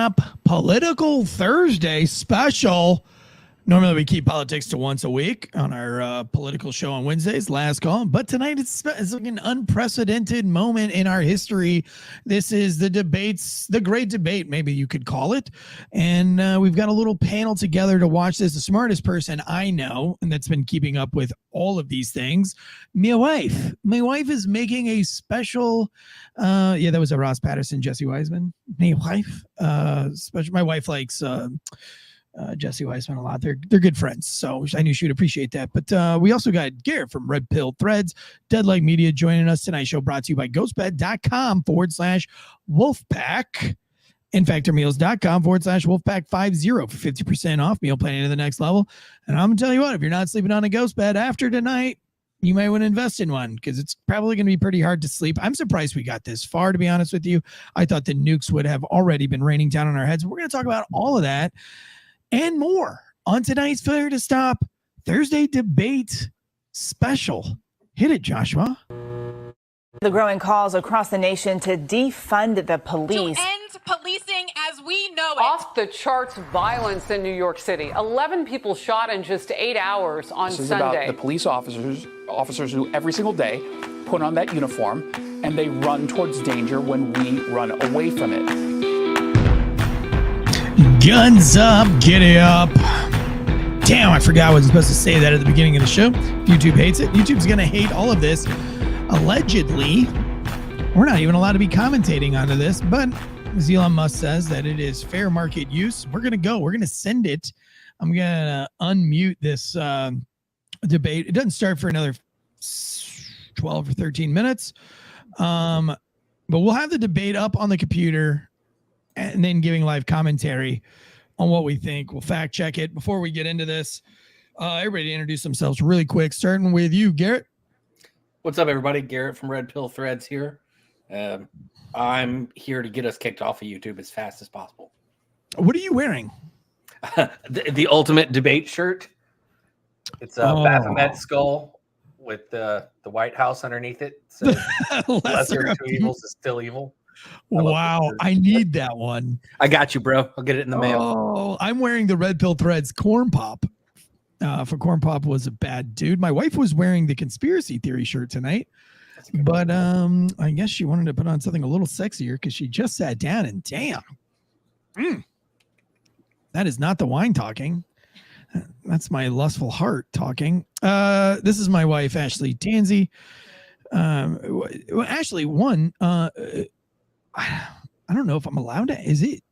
recap Political Thursday special. Normally we keep politics to once a week on our political show on Wednesdays, last call. But tonight it's like an unprecedented moment in our history. This is the debates, the great debate, maybe you could call it. And we've got a little panel together to watch this. The smartest person I know, and that's been keeping up with all of these things, my wife. My wife is making a special, that was a Ross Patterson, Jesse Wiseman. My wife, special. My wife likes Jesse Weissman a lot. They're good friends, so I knew she would appreciate that. But we also got Garrett from Red Pill Threads, Deadleg Media joining us tonight. Show brought to you by ghostbed.com/Wolfpack and factormeals.com/Wolfpack50 for 50% off meal planning to the next level. And I'm gonna tell you what, if you're not sleeping on a ghost bed after tonight, you might want to invest in one because it's probably going to be pretty hard to sleep. I'm surprised we got this far, to be honest with you. I thought the nukes would have already been raining down on our heads. We're going to talk about all of that and more on tonight's Failure to Stop Thursday debate special. Hit it, Joshua. The growing calls across the nation to defund the police. To end policing as we know it. Off the charts violence in New York City. 11 people shot in just 8 hours on Sunday. This is about the police officers who every single day put on that uniform and they run towards danger when we run away from it. Guns up, giddy up. Damn, I forgot I wasn't supposed to say that at the beginning of the show. YouTube hates it. YouTube's going to hate all of this. Allegedly, we're not even allowed to be commentating onto this, but as Elon Musk says that it is fair market use. We're going to go. We're going to send it. I'm going to unmute this debate. It doesn't start for another 12 or 13 minutes, but we'll have the debate up on the computer and then giving live commentary on what we think. We'll fact check it. Before we get into this, everybody introduce themselves really quick, starting with you, Garrett. What's up, everybody? Garrett from Red Pill Threads here. I'm here to get us kicked off of YouTube as fast as possible. What are you wearing? the ultimate debate shirt. It's a Baphomet skull with the White House underneath it. So lesser of two evils is still evil. Wow, I need that one. I got you, bro. I'll get it in the mail. Oh, I'm wearing the Red Pill Threads Corn Pop. For Corn Pop was a bad dude. My wife was wearing the conspiracy theory shirt tonight, but I guess she wanted to put on something a little sexier because she just sat down and damn, that is not the wine talking. That's my lustful heart talking. This is my wife, Ashley Tansey. Ashley, I don't know if I'm allowed to. Is it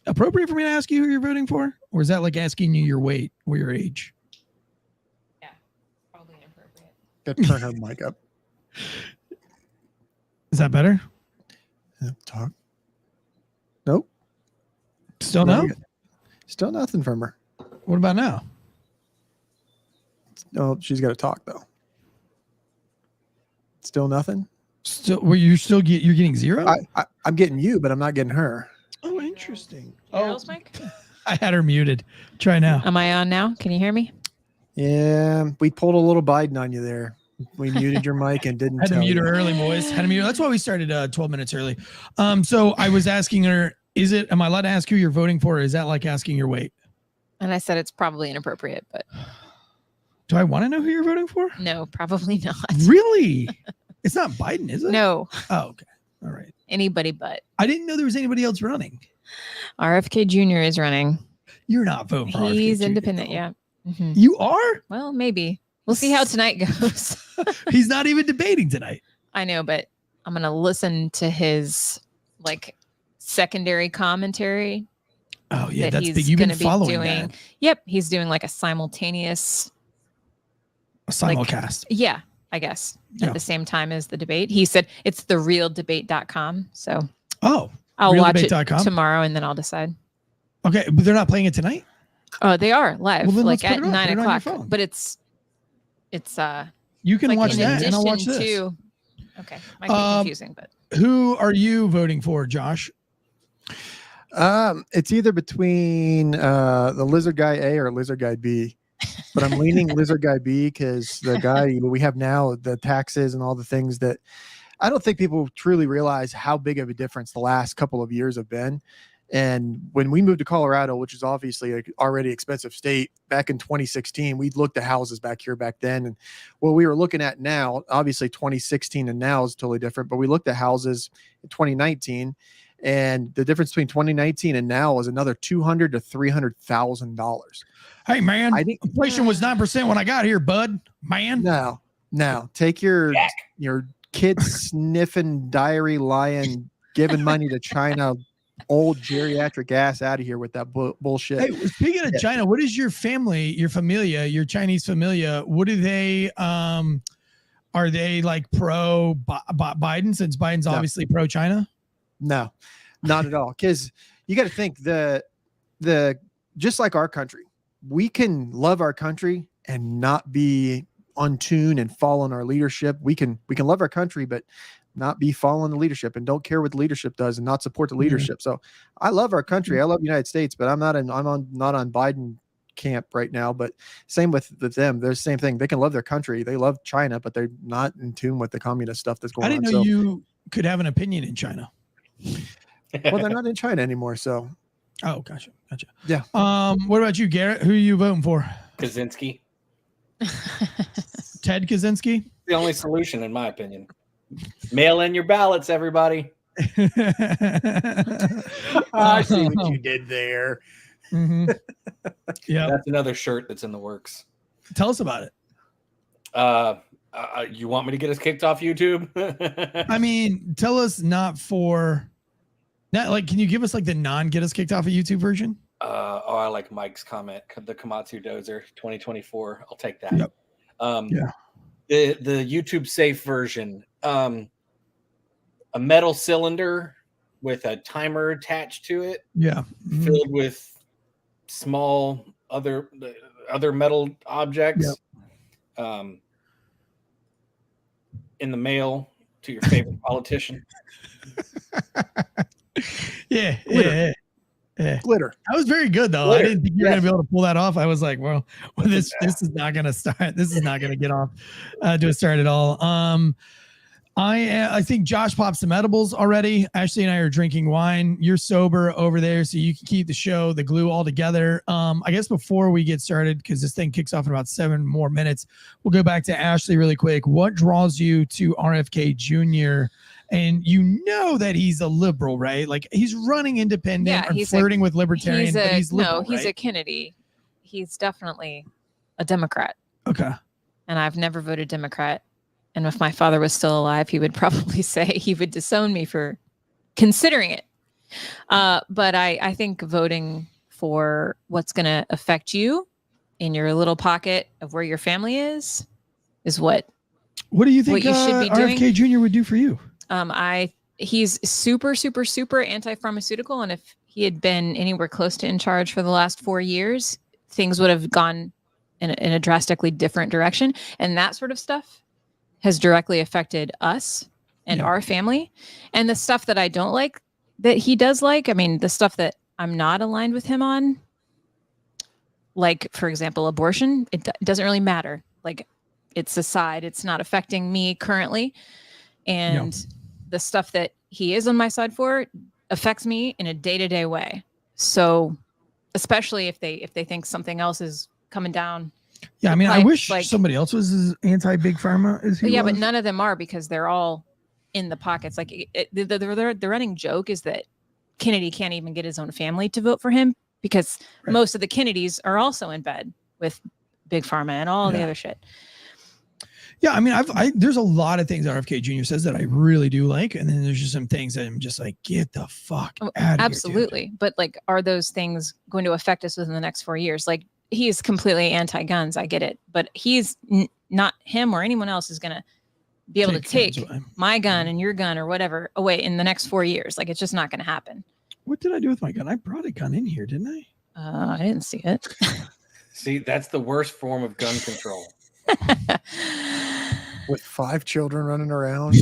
appropriate for me to ask you who you're voting for? Or is that like asking you your weight or your age? Yeah, probably inappropriate. Got to turn her mic up. Is that better? Talk. Nope. Still no? Still nothing from her. What about now? No, she's got to talk though. Still nothing. Still, you're getting zero? I'm getting you, but I'm not getting her. Oh, interesting. Daryl's mic? I had her muted. Try now. Am I on now? Can you hear me? Yeah, we pulled a little Biden on you there. We muted your mic and didn't had to tell mute you. her early, boys. Had to mute her. That's why we started 12 minutes early. So I was asking her, am I allowed to ask who you're voting for? Or is that like asking your weight? And I said it's probably inappropriate, but do I want to know who you're voting for? no, probably not. Really? It's not Biden, is it? No, Oh, okay. All right. anybody but. I didn't know there was anybody else running. RFK Jr. is running. You're not voting for RFK He's Jr., independent, though. yeah. Mhm. You are? Well, maybe. We'll see how tonight goes. He's not even debating tonight. I know, but I'm going to listen to his like secondary commentary. Oh, yeah. that That's he's big. You've been gonna be following doing. that. Yep. He's doing like a simultaneous. A simulcast. Yeah, I guess. Yeah. At the same time as the debate. He said it's therealdebate.com. So Oh, I'll watch it realdebate.com? tomorrow and then I'll decide. Okay. But they're not playing it tonight? Oh, they are live, Well, then like let's at put it on. 9 Put it on your o'clock. phone. But it's You can like watch in that and I'll watch addition this. to. Okay, might be confusing, but Who are you voting for, Josh? It's either between the lizard guy A or lizard guy B, but I'm leaning lizard guy B because the guy we have now, the taxes and all the things that I don't think people truly realize how big of a difference the last couple of years have been. And when we moved to Colorado, which is obviously an already expensive state, back in 2016, we looked at houses back here back then. And what we were looking at now, obviously 2016 and now is totally different, but we looked at houses in 2019, and the difference between 2019 and now is another $200,000 to $300,000. Hey man, I think inflation was 9% when I got here, bud. Man. No, take your kids sniffing, diary lying, giving money to China, old geriatric ass out of here with that bullshit. Hey, speaking of China, what is your family, your familia, your Chinese familia? What do they, are they like pro Biden, since Biden's obviously pro China? No, not at all. Because you got to think the just like our country, we can love our country and not be on tune and follow our leadership. We can love our country, but not be following the leadership and don't care what the leadership does and not support the leadership. So I love our country. I love the United States, but I'm not on Biden camp right now. But same with them. They're the same thing. They can love their country. They love China, but they're not in tune with the communist stuff that's going on. I didn't know you could have an opinion in China. Well, they're not in China anymore. So. Oh, gotcha. Yeah. What about you, Garrett? Who are you voting for? Kaczynski. Ted Kaczynski? The only solution, in my opinion. Mail in your ballots, everybody. I see what you did there. Mm-hmm. Yeah. That's another shirt that's in the works. Tell us about it. You want me to get us kicked off YouTube? I mean, tell us can you give us like the non-get us kicked off of YouTube version? I like Mike's comment, the Komatsu Dozer 2024. I'll take that. Yep. The YouTube safe version, a metal cylinder with a timer attached to it. Yeah. Mm-hmm. Filled with small other metal objects. Yep. In the mail to your favorite politician. Yeah. Glitter. That was very good though. Glitter. I didn't think you were gonna be able to pull that off. I was like, well, this is not gonna start. This is not gonna get off to a start at all. I think Josh popped some edibles already. Ashley and I are drinking wine. You're sober over there, so you can keep the glue all together. I guess before we get started, because this thing kicks off in about 7 more minutes, we'll go back to Ashley really quick. What draws you to RFK Jr.? And you know that he's a liberal, right? Like he's running independent and flirting with libertarian, but he's liberal, he's a Kennedy. He's definitely a Democrat. Okay. And I've never voted Democrat. And if my father was still alive, he would probably say he would disown me for considering it. But I think voting for what's going to affect you in your little pocket of where your family is what do you think you should be doing. RFK Jr. would do for you? He's super, super, super anti-pharmaceutical. And if he had been anywhere close to in charge for the last 4 years, things would have gone in a drastically different direction. And that sort of stuff has directly affected us and our family. And the stuff that I don't like that he does like, I mean, the stuff that I'm not aligned with him on, like, for example, abortion, it doesn't really matter. Like, it's aside, it's not affecting me currently. And the stuff that he is on my side for affects me in a day-to-day way. So especially if they think something else is coming down. Yeah, I mean, I wish somebody else was as anti-big pharma as he was. But none of them are, because they're all in the pockets. Like the running joke is that Kennedy can't even get his own family to vote for him because most of the Kennedys are also in bed with big pharma and all the other shit. Yeah, I mean, there's a lot of things RFK Jr. says that I really do like, and then there's just some things that I'm just like, get the fuck out of here. Absolutely, but like, are those things going to affect us within the next 4 years? Like, he's completely anti-guns. I get it, but he's not him or anyone else is going to be able to take my gun and your gun or whatever away in the next 4 years. Like, it's just not going to happen. What did I do with my gun? I brought a gun in here, didn't I? I didn't see it. See, that's the worst form of gun control. With 5 children running around.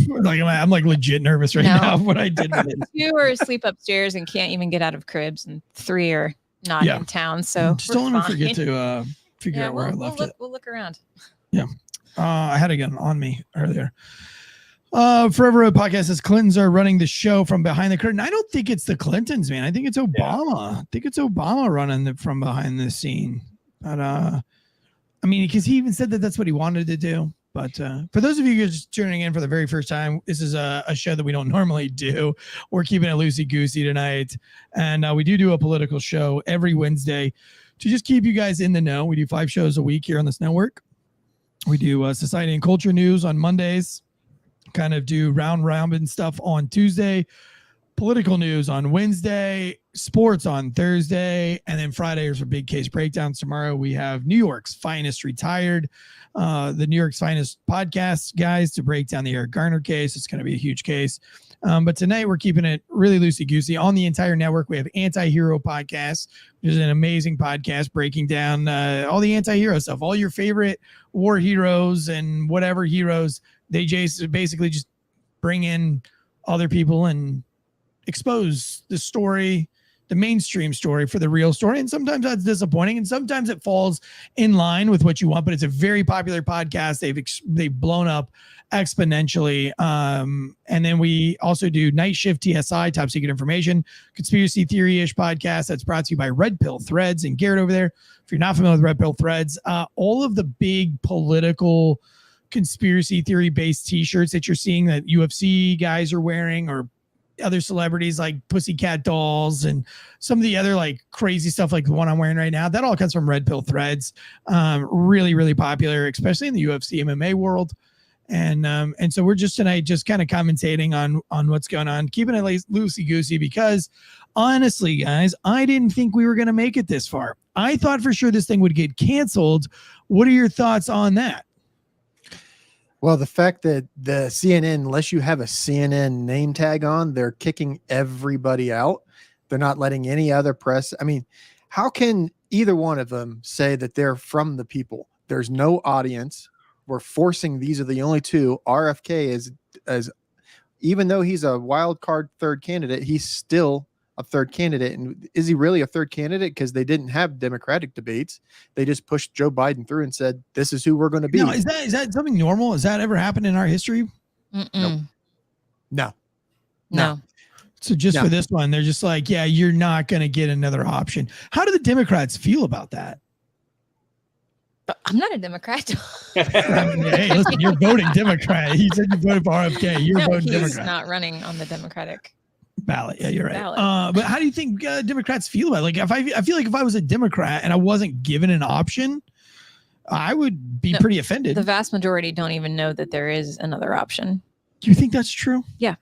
Like, I'm like legit nervous right now of what I did with it. 2 are asleep upstairs and can't even get out of cribs, and 3 are not in town. So just don't let me forget to figure out where I left it. We'll look around. Yeah. I had a gun on me earlier. Forever Road Podcast says Clintons are running the show from behind the curtain. I don't think it's the Clintons, man. I think it's Obama. I think it's Obama running from behind the scene. But I mean, because he even said that that's what he wanted to do. But for those of you just tuning in for the very first time, this is a show that we don't normally do. We're keeping it loosey-goosey tonight. And we do a political show every Wednesday to just keep you guys in the know. We do 5 shows a week here on this network. We do society and culture news on Mondays. Kind of do round robin stuff on Tuesday, political news on Wednesday, sports on Thursday, and then Friday is for big case breakdowns. Tomorrow we have New York's finest retired, the New York's finest podcast guys to break down the Eric Garner case. It's going to be a huge case. But tonight we're keeping it really loosey-goosey. On the entire network, we have Anti-Hero Podcast, which is an amazing podcast breaking down all the anti-hero stuff, all your favorite war heroes and whatever heroes. They basically just bring in other people and expose the story, the mainstream story for the real story. And sometimes that's disappointing and sometimes it falls in line with what you want, but it's a very popular podcast. They've blown up exponentially. And then we also do Night Shift TSI, Top Secret Information, Conspiracy Theory-ish podcast that's brought to you by Red Pill Threads and Garrett over there. If you're not familiar with Red Pill Threads, all of the big political conspiracy theory based t-shirts that you're seeing that UFC guys are wearing or other celebrities like Pussycat Dolls and some of the other like crazy stuff like the one I'm wearing right now, that all comes from Red Pill Threads. Really, really popular, especially in the UFC MMA world. And so we're just tonight just kind of commentating on what's going on, keeping it loosey-goosey because honestly, guys, I didn't think we were going to make it this far. I thought for sure this thing would get canceled. What are your thoughts on that? Well, the fact that the CNN, unless you have a CNN name tag on, they're kicking everybody out. They're not letting any other press. I mean, how can either one of them say that they're from the people? There's no audience. We're forcing, these are the only two. RFK is even though he's a wild card third candidate, he's still a third candidate. And is he really a third candidate? Because they didn't have Democratic debates. They just pushed Joe Biden through and said, this is who we're going to be. No, is that something normal? Has that ever happened in our history? Nope. No. So just for this one, they're just like, yeah, you're not going to get another option. How do the Democrats feel about that? I'm not a Democrat. Hey, listen, you're voting Democrat. He said you voted for RFK. You're voting he's Democrat. Not running on the Democratic ballot. Yeah, you're right. But how do you think Democrats feel about it? Like, I feel like if I was a Democrat and I wasn't given an option, I would be pretty offended. The vast majority don't even know that there is another option. Do you think that's true? Yeah.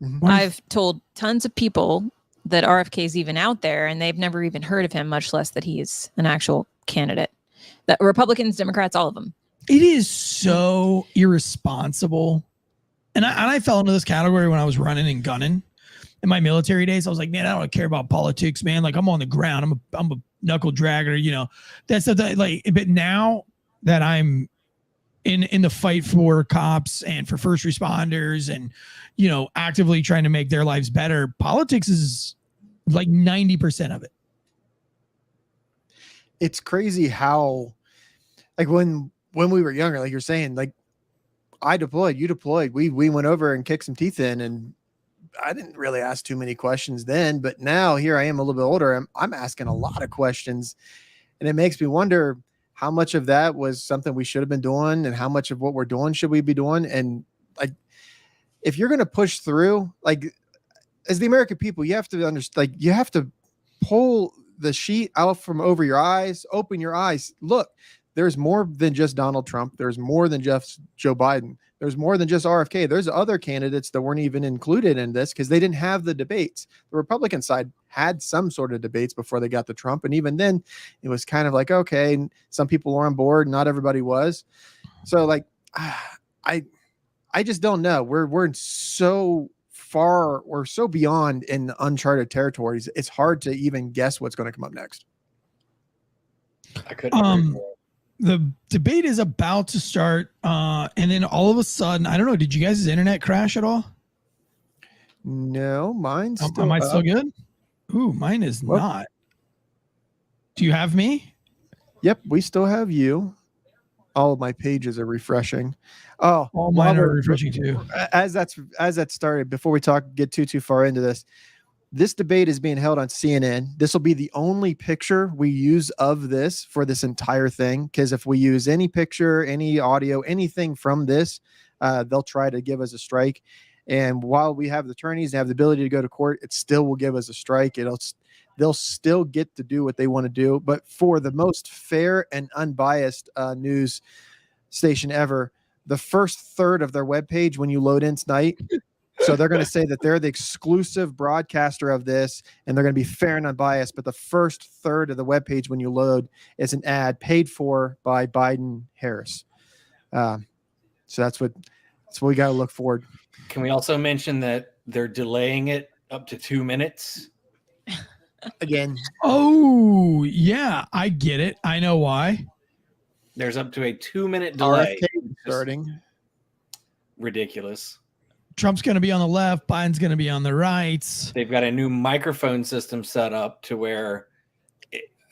Mm-hmm. I've told tons of people that RFK is even out there and they've never even heard of him, much less that he is an actual candidate. That Republicans, Democrats, all of them. It is so irresponsible. And I fell into this category when I was running and gunning in my military days. I was like, man, I don't care about politics, man. Like, I'm on the ground. I'm a knuckle dragger, you know. That's the like. But now that I'm in the fight for cops and for first responders, and you know, actively trying to make their lives better, politics is like 90% of it. It's crazy how, like when we were younger, like you're saying, like I deployed, you deployed, we went over and kicked some teeth in, and I didn't really ask too many questions then, but now here I am a little bit older. I'm asking a lot of questions, and it makes me wonder how much of that was something we should have been doing and how much of what we're doing should we be doing. And like, if you're going to push through, like as the American people, you have to understand, like you have to pull the sheet out from over your eyes, open your eyes. Look, there's more than just Donald Trump. There's more than just Joe Biden. There's more than just RFK. There's other candidates that weren't even included in this because they didn't have the debates. The Republican side had some sort of debates before they got to Trump. And even then it was kind of like, okay, some people were on board. Not everybody was. So like, I just don't know. We're so far or so beyond in uncharted territories. It's hard to even guess what's going to come up next. I couldn't. The debate is about to start, and then all of a sudden, I don't know. Did you guys' internet crash at all? No, mine's still am I up. still good? Ooh, mine is not. Do you have me? Yep, we still have you. all of my pages are refreshing. Oh, All mine are refreshing too. As that started, before we get too far into this debate is being held on CNN. This will be the only picture we use of this for this entire thing. Because if we use any picture, any audio, anything from this, they'll try to give us a strike. And while we have the attorneys and have the ability to go to court, it still will give us a strike. They'll still get to do what they want to do. But for the most fair and unbiased news station ever, the first third of their webpage when you load in tonight, so they're going to say that they're the exclusive broadcaster of this, and they're going to be fair and unbiased. But the first third of the webpage when you load is an ad paid for by Biden Harris. So that's what we got to look forward. Can we also mention that they're delaying it up to 2 minutes? Again. Oh, yeah, I get it. I know why. There's up to a 2-minute delay. RFK starting. Ridiculous. Trump's going to be on the left. Biden's going to be on the right. They've got a new microphone system set up to where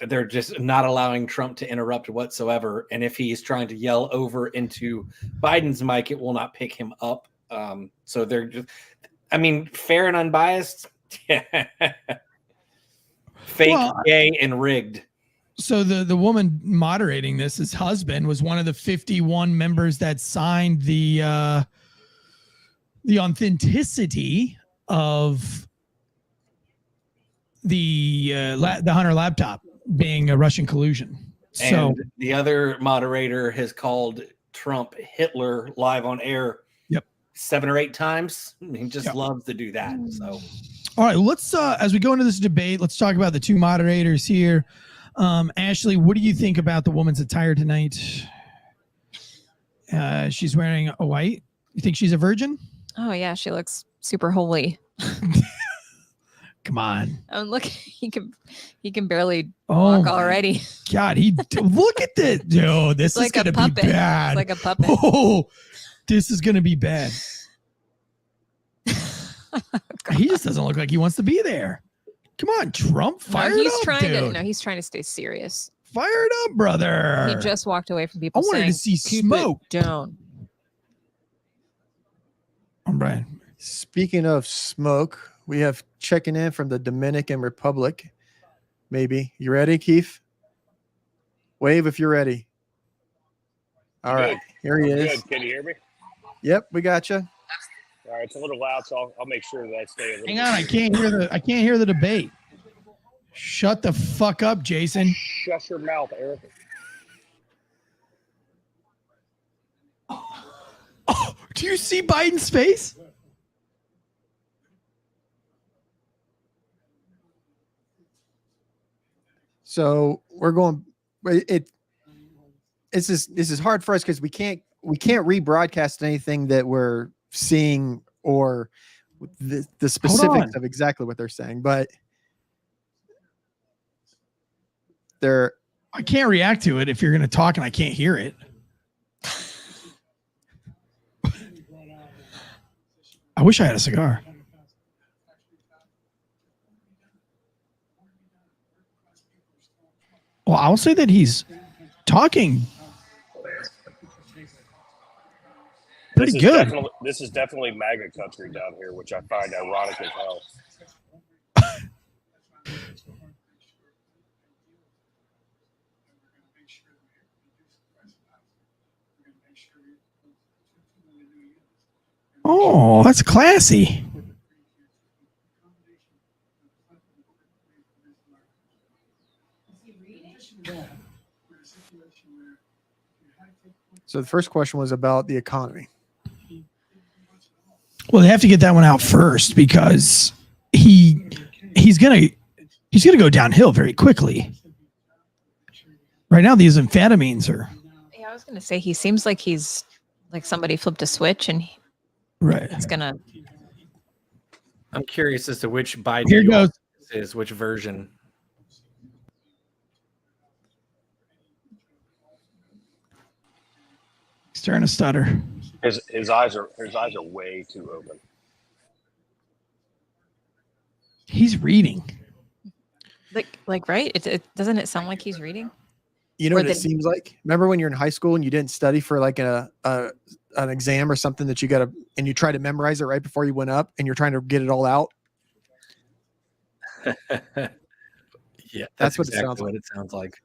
they're just not allowing Trump to interrupt whatsoever. And if he's trying to yell over into Biden's mic, it will not pick him up. So they're just, fair and unbiased. Fake, gay, and rigged. So the woman moderating this, his husband, was one of the 51 members that signed the authenticity of the Hunter laptop being a Russian collusion. So and the other moderator has called Trump Hitler live on air. Yep. 7 or 8 times. He just loves to do that. So, all right, let's as we go into this debate, let's talk about the two moderators here. Ashley, what do you think about the woman's attire tonight? She's wearing a white. You think she's a virgin? Oh yeah, she looks super holy. Come on. Oh, look, he can barely Oh walk my already. God, look at this. Dude, this is like gonna a puppet. be bad. It's like a puppet. Oh, this is gonna be bad. He just doesn't look like he wants to be there. Come on, Trump, fire it up, dude. He's trying to stay serious. Fire it up, brother. He just walked away from people I wanted saying, to see "Keep smoke." it down. I'm Brian. Speaking of smoke, we have checking in from the Dominican Republic. Maybe. You ready, Keith? Wave if you're ready. All right. Here he is. Good. Can you hear me? Yep, we got you. All right, it's a little loud, so I'll make sure that I stay a little. Hang on, I can't hear the debate. Shut the fuck up, Jason. Shut your mouth, Eric. Oh, do you see Biden's face? So we're going. This is hard for us because we can't rebroadcast anything that we're seeing or the specifics of exactly what they're saying, but I can't react to it if you're going to talk and I can't hear it. I wish I had a cigar. Well, I'll say that he's talking pretty good. This is definitely MAGA country down here, which I find ironic as hell. Oh, that's classy. So the first question was about the economy. Well, they have to get that one out first because he's gonna go downhill very quickly. Right now, these amphetamines are. Yeah, I was gonna say he seems like he's like somebody flipped a switch and Right. it's gonna. I'm curious as to which Biden Here goes. is, which version. He's starting to stutter. His eyes are way too open. He's reading. Like right? It doesn't it sound like he's reading? You know Or what it seems like? Remember when you're in high school and you didn't study for like an exam or something that you got to, and you try to memorize it right before you went up and you're trying to get it all out? Yeah, That's what exactly it sounds like.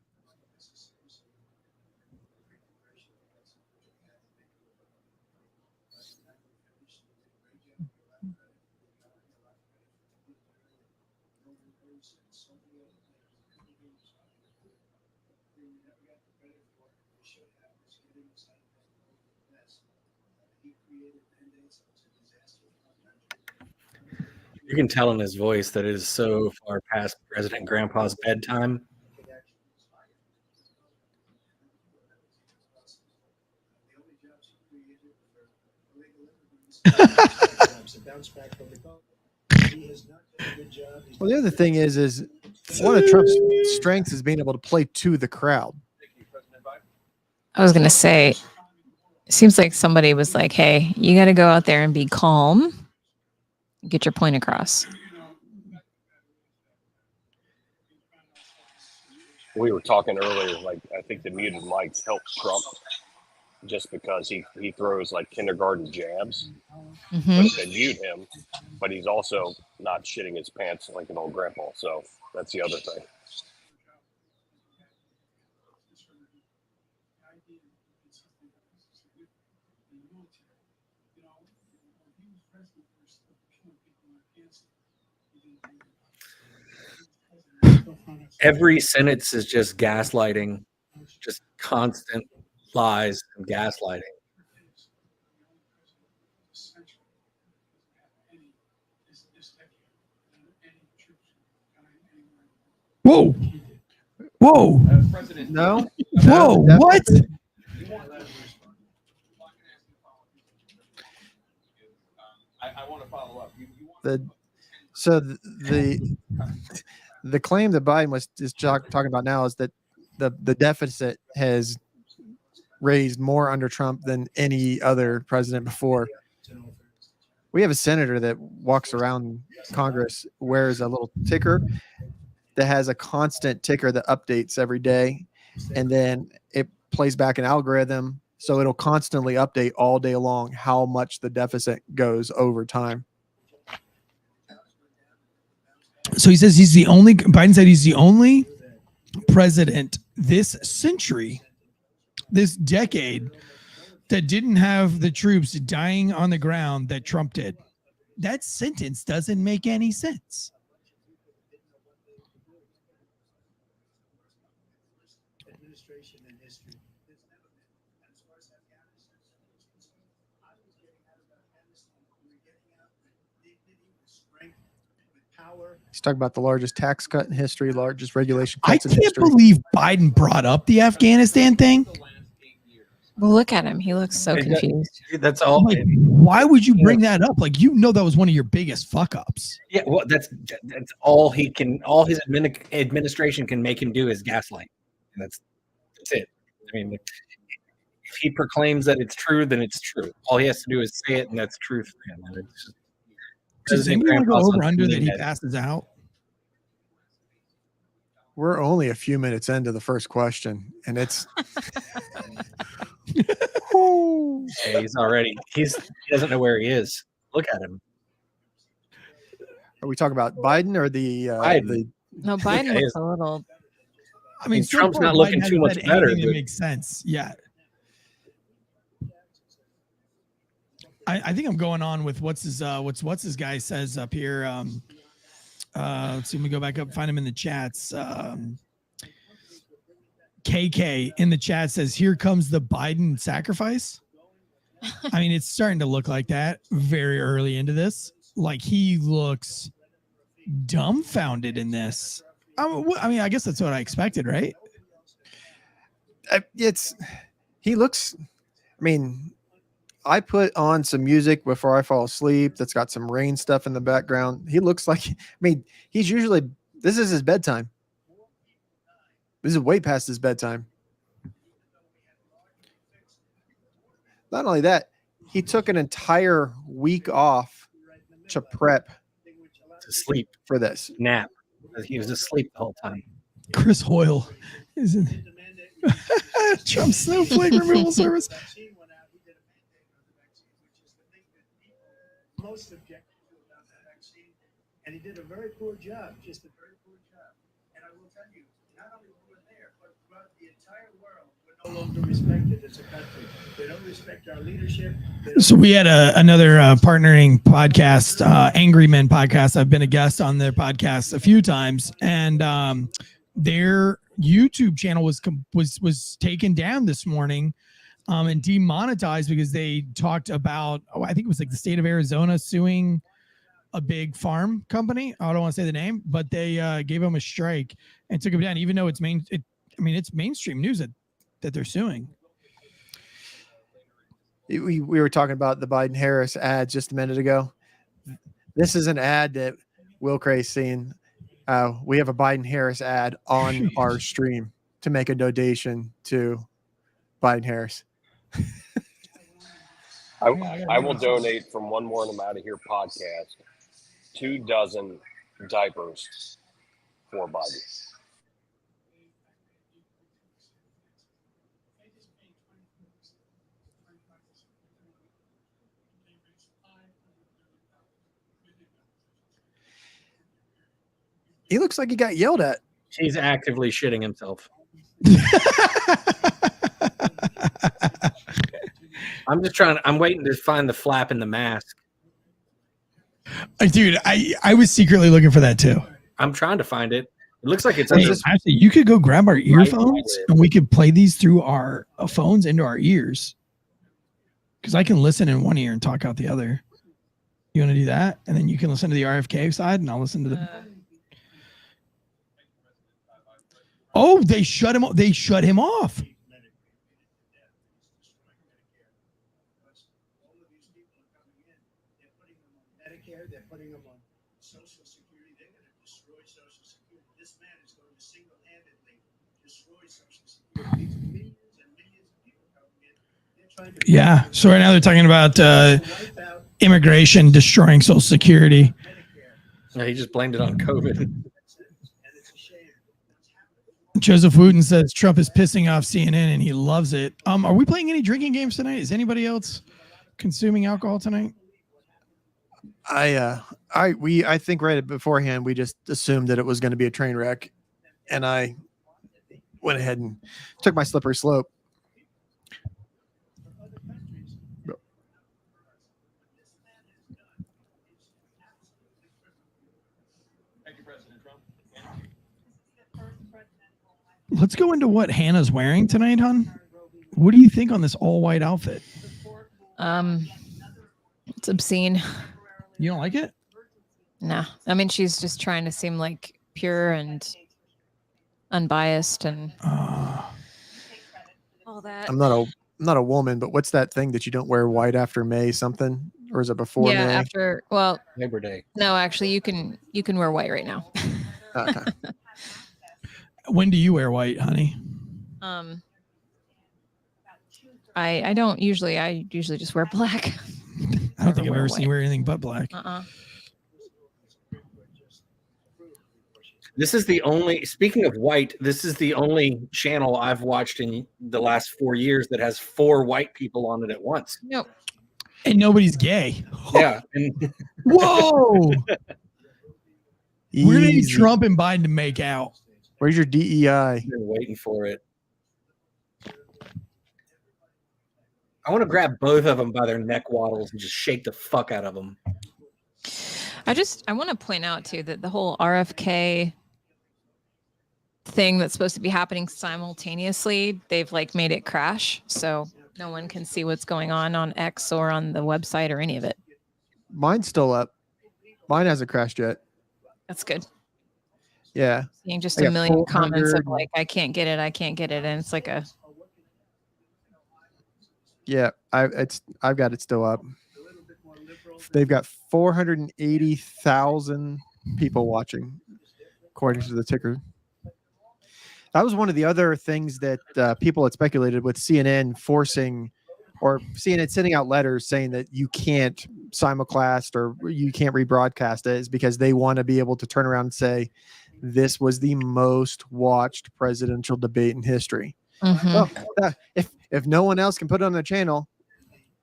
You can tell in his voice that it is so far past President Grandpa's bedtime. Well, the other thing is one of Trump's strengths is being able to play to the crowd. I was going to say, it seems like somebody was like, hey, you got to go out there and be calm, get your point across. We were talking earlier, like I think the muted mics help Trump just because he throws like kindergarten jabs. But if they mute him, but he's also not shitting his pants like an old grandpa. So that's the other thing. Every sentence is just gaslighting, just constant lies and gaslighting. Whoa. Whoa. No. Whoa. What? I want to follow up. The claim that Biden is talking about now is that the deficit has raised more under Trump than any other president before. We have a senator that walks around Congress, wears a little ticker that has a constant ticker that updates every day, and then it plays back an algorithm, so it'll constantly update all day long how much the deficit goes over time. So he says Biden said he's the only president this century, this decade, that didn't have the troops dying on the ground that Trump did. That sentence doesn't make any sense. He's talking about the largest tax cut in history, largest regulation I cuts in can't history. believe Biden brought up the Afghanistan thing. Well, look at him. He looks so confused. That's all. Like, why would you bring that up? Like, you know, that was one of your biggest fuck ups. Yeah, well, that's all he can. All his administration can make him do is gaslight. And that's it. I mean, if he proclaims that it's true, then it's true. All he has to do is say it, and that's truth for him. And it's just, Does anyone go over under that he passes out? We're only a few minutes into the first question, and it's yeah, he's already he doesn't know where he is. Look at him. Are we talking about Biden or the Biden? No, Biden looks a little. I mean, so Trump's far, not looking Biden too much hasn't said better. anything But that makes sense. Yeah. I think I'm going on with what's his guy says up here. Let's see, let me go back up, find him in the chats. KK in the chat says, "Here comes the Biden sacrifice." I mean, it's starting to look like that very early into this. Like, he looks dumbfounded in this. I mean, I guess that's what I expected, right? He looks. I mean, I put on some music before I fall asleep that's got some rain stuff in the background. He looks like, I mean, this is his bedtime. This is way past his bedtime. Not only that, he took an entire week off to prep to sleep for this nap. He was asleep the whole time. Chris Hoyle isn't. Trump snowflake removal service. Most objective about the vaccine, and he did a very poor job, just a very poor job. And I will tell you, not only we were there, but throughout the entire world, we're no longer respected as a country. They don't respect our leadership. So we had another partnering podcast, Angry Men podcast. I've been a guest on their podcast a few times, and their YouTube channel was taken down this morning. And demonetized because they talked about, I think it was like the state of Arizona suing a big farm company. I don't want to say the name, but they gave them a strike and took them down, even though it's it's mainstream news that they're suing. We were talking about the Biden-Harris ad just a minute ago. This is an ad that Will Cray's seen. We have a Biden-Harris ad on our stream to make a donation to Biden-Harris. I will donate from One More and I'm Out of Here podcast 24 diapers for Biden. He looks like he got yelled at. He's actively shitting himself. I'm waiting to find the flap in the mask. Dude, I was secretly looking for that too. I'm trying to find it. It looks like it's actually, you could go grab our earphones and we could play these through our phones into our ears. Because I can listen in one ear and talk out the other. You want to do that? And then you can listen to the RFK side and I'll listen to the... Oh, they shut him off. They're putting them on Social Security. They're going to destroy Social Security. This man is going to single-handedly destroy Social Security. Millions and millions of people coming in. They're trying to... Yeah. So right now they're talking about immigration destroying Social Security. No, he just blamed it on COVID. Joseph Wooten says Trump is pissing off CNN and he loves it. Are we playing any drinking games tonight? Is anybody else consuming alcohol tonight? I think right beforehand we just assumed that it was going to be a train wreck, and I went ahead and took my slippery slope. Thank you, President Trump. Let's go into what Hannah's wearing tonight, hon. What do you think on this all white outfit? It's obscene. You don't like it? No. I mean, she's just trying to seem like pure and unbiased and all that. I'm not a woman, but what's that thing that you don't wear white after May something? Or is it before May? After, well, Labor Day. No, actually you can wear white right now. Okay. When do you wear white, honey? I don't usually. I usually just wear black. I don't think I've ever seen you wear anything but black. This is the only, speaking of white, this is the only channel I've watched in the last 4 years that has 4 white people on it at once. Nope. And nobody's gay. Yeah. And whoa. We're going to need Trump and Biden to make out. Where's your DEI? I've been waiting for it. I want to grab both of them by their neck waddles and just shake the fuck out of them. I want to point out too that the whole RFK thing that's supposed to be happening simultaneously, they've like made it crash. So no one can see what's going on X or on the website or any of it. Mine's still up. Mine hasn't crashed yet. That's good. Yeah. Seeing just a million comments of like, I can't get it. And it's like a... Yeah, I've got it still up. They've got 480,000 people watching, according to the ticker. That was one of the other things that people had speculated with CNN forcing, or CNN sending out letters saying that you can't simulcast or you can't rebroadcast it, is because they want to be able to turn around and say this was the most watched presidential debate in history. Well, if no one else can put it on their channel,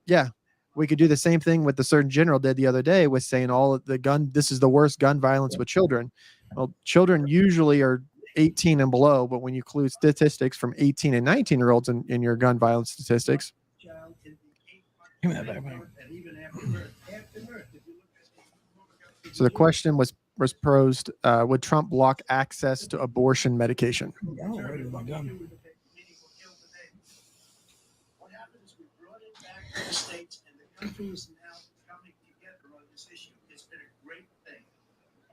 yeah, we could do the same thing with the Surgeon General did the other day with saying all of the gun. This is the worst gun violence with children. Well, children usually are 18 and below, but when you include statistics from 18 and 19-year-olds in your gun violence statistics. So the question was posed, would Trump block access to abortion medication? What happens? We brought it back to the states, and the country is now coming together on this issue. It's been a great thing.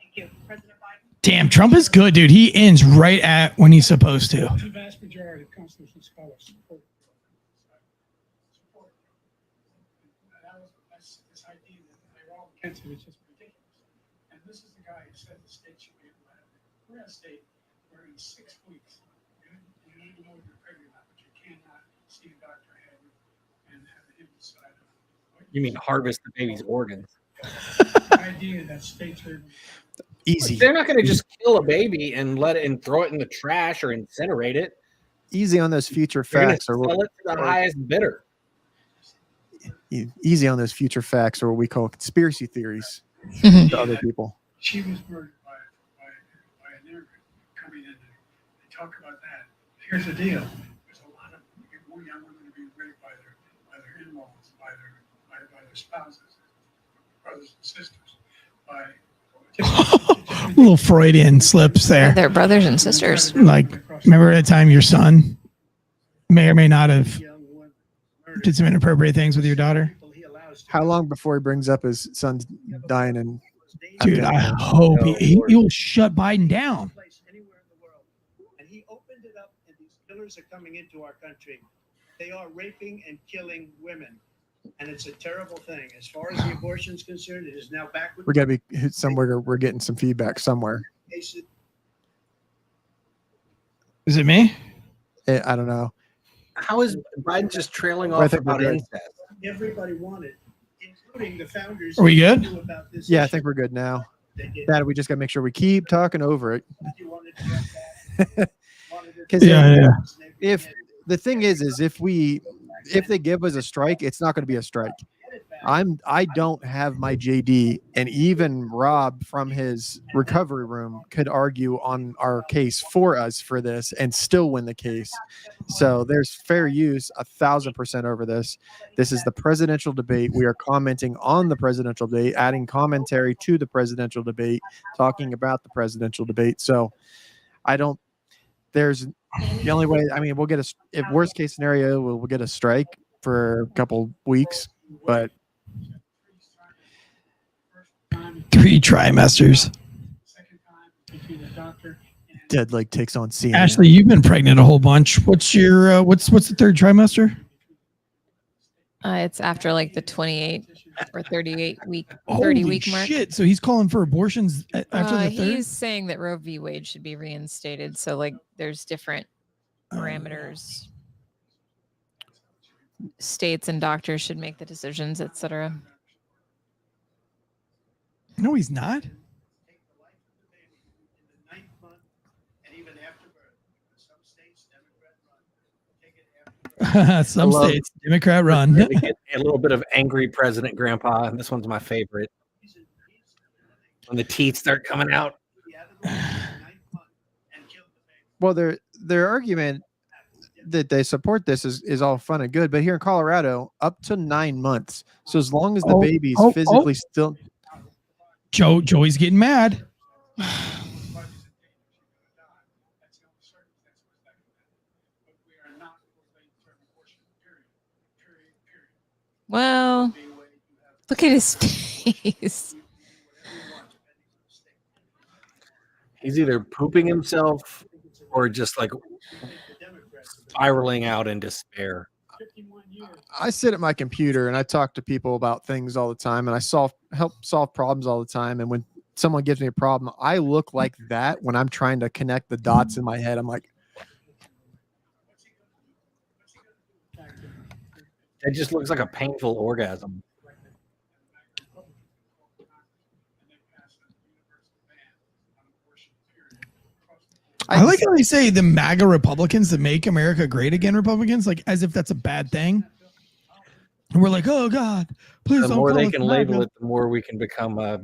Thank you, President Biden. Damn, Trump is good, dude. He ends right at when he's supposed to. The vast majority of constitutional scholars support. That's this idea that they're all against it. It's just ridiculous. And this is the guy who said the state should be able to have it. We're in a state where in 6 weeks, you don't even know if you're pregnant or not, but you cannot see a doctor ahead and have him decide. You mean harvest the baby's organs? The idea that states are Easy. They're not going to just kill a baby and let it and throw it in the trash or incinerate it. Easy on those future They're going to facts, sell it to the highest bidder. easy on those future facts, or what we call conspiracy theories to other people. she was murdered by an immigrant coming in. They talk about that. Here's the deal: there's a lot of more young women being raped by their in-laws, by their spouses, brothers and sisters, by Little Freudian slips there. They're brothers and sisters. Like, remember the time your son may or may not have did some inappropriate things with your daughter? How long before he brings up his son's dying? And dude, I hope he'll shut Biden down. Anywhere in the world. And he opened it up, and these killers are coming into our country. They are raping and killing women. And it's a terrible thing. As far as the abortion is concerned, it is now back with we got to be somewhere. We're getting some feedback somewhere. Is it me? I don't know. How is Biden just trailing I off think about we're good. incest? everybody wanted, including the founders. Are we good? who knew about this Yeah, I issue. think we're good now. They did. That we just got to make sure we keep talking over it. You wanted to get that. Wanted to- Because Yeah. if the thing is if they give us a strike, it's not going to be a strike. I don't have my JD, and even Rob from his recovery room could argue on our case for us for this and still win the case. So there's fair use 1,000% over this. This is the presidential debate. We are commenting on the presidential debate, adding commentary to the presidential debate, talking about the presidential debate. So there's the only way. I mean, we'll get if worst case scenario, we'll get a strike for a couple weeks, but 3 trimesters. Deadleg takes on CNN. Ashley, you've been pregnant a whole bunch. What's your what's the 3rd trimester? It's after like the 28 or 38 week, 30 Holy week mark. shit! So he's calling for abortions after the 3rd. He's saying that Roe v. Wade should be reinstated. So like there's different parameters. States and doctors should make the decisions, etc. No, he's not. Some states, Democrat run. A little bit of angry President Grandpa, and this one's my favorite. When the teeth start coming out. Well, their argument that they support this is all fun and good, but here in Colorado, up to 9 months. So as long as the baby's physically still. Joey's getting mad. Well, look at his face. He's either pooping himself or just like spiraling out in despair. I sit at my computer and I talk to people about things all the time, and I help solve problems all the time. And when someone gives me a problem, I look like that when I'm trying to connect the dots in my head. I'm like, It just looks like a painful orgasm. I like how they say the MAGA Republicans, the Make America Great Again Republicans, like as if that's a bad thing. And we're like, oh God, please The don't more call they us can MAGA. label it, the more we can become a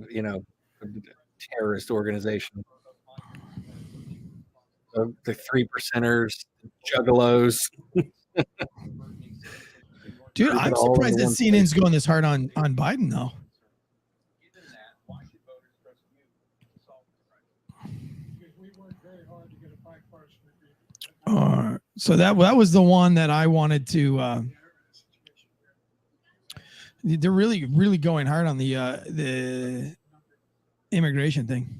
terrorist organization. So the 3%ers, juggalos. Dude, I'm surprised that CNN's going this hard on Biden, though. So that was the one that I wanted to. They're really going hard on the immigration thing.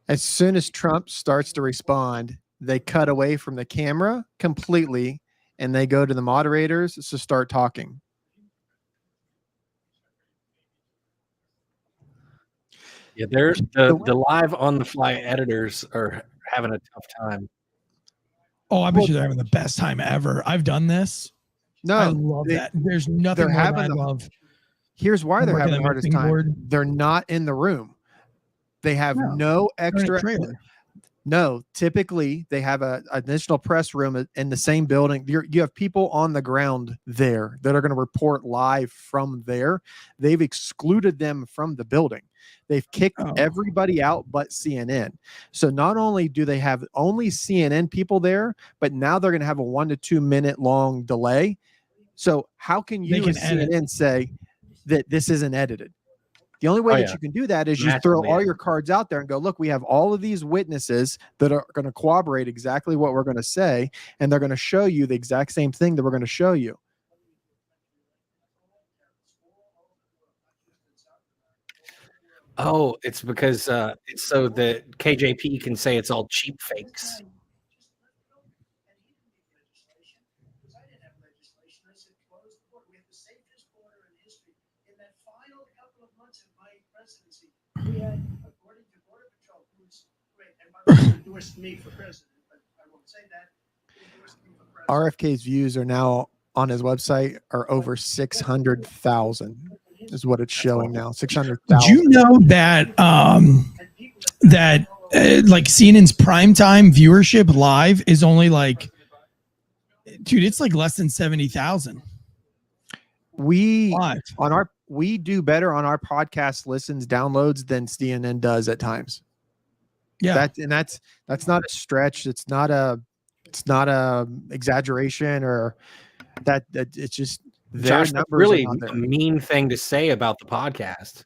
As soon as Trump starts to respond, they cut away from the camera completely, and they go to the moderators to start talking. Yeah, they're the live on the fly editors are having a tough time. Oh, I bet you they're having the best time ever. I've done this. No, I love that. There's nothing more than I love. Here's why they're having the the hardest mixing time. board. They're not in the room. They have no They're in a extra. trailer. No, typically they have an additional press room in the same building. You have people on the ground there that are going to report live from there. They've excluded them from the building. They've kicked everybody out but CNN. So not only do they have only CNN people there, but now they're going to have a 1 to 2 minute long delay. So how can you as CNN say that this isn't edited? The only way that you can do that is you throw all your cards out there and go, look, we have all of these witnesses that are going to corroborate exactly what we're going to say, and they're going to show you the exact same thing that we're going to show you. Oh, it's because it's so the KJP can say it's all cheap fakes. We had, according to Border Patrol, who's great, and by the way, endorsed me for president, but I won't say that. Endorsed me for president. RFK's views are now on his website are over 600,000 is what it's showing now. 600,000. Do you know that like CNN's primetime viewership live is only like, dude, it's like less than 70,000. We do better on our podcast listens, downloads than CNN does at times. Yeah, that's not a stretch. It's not a exaggeration or that it's just their Josh, that's numbers really are not a there. mean thing to say about the podcast.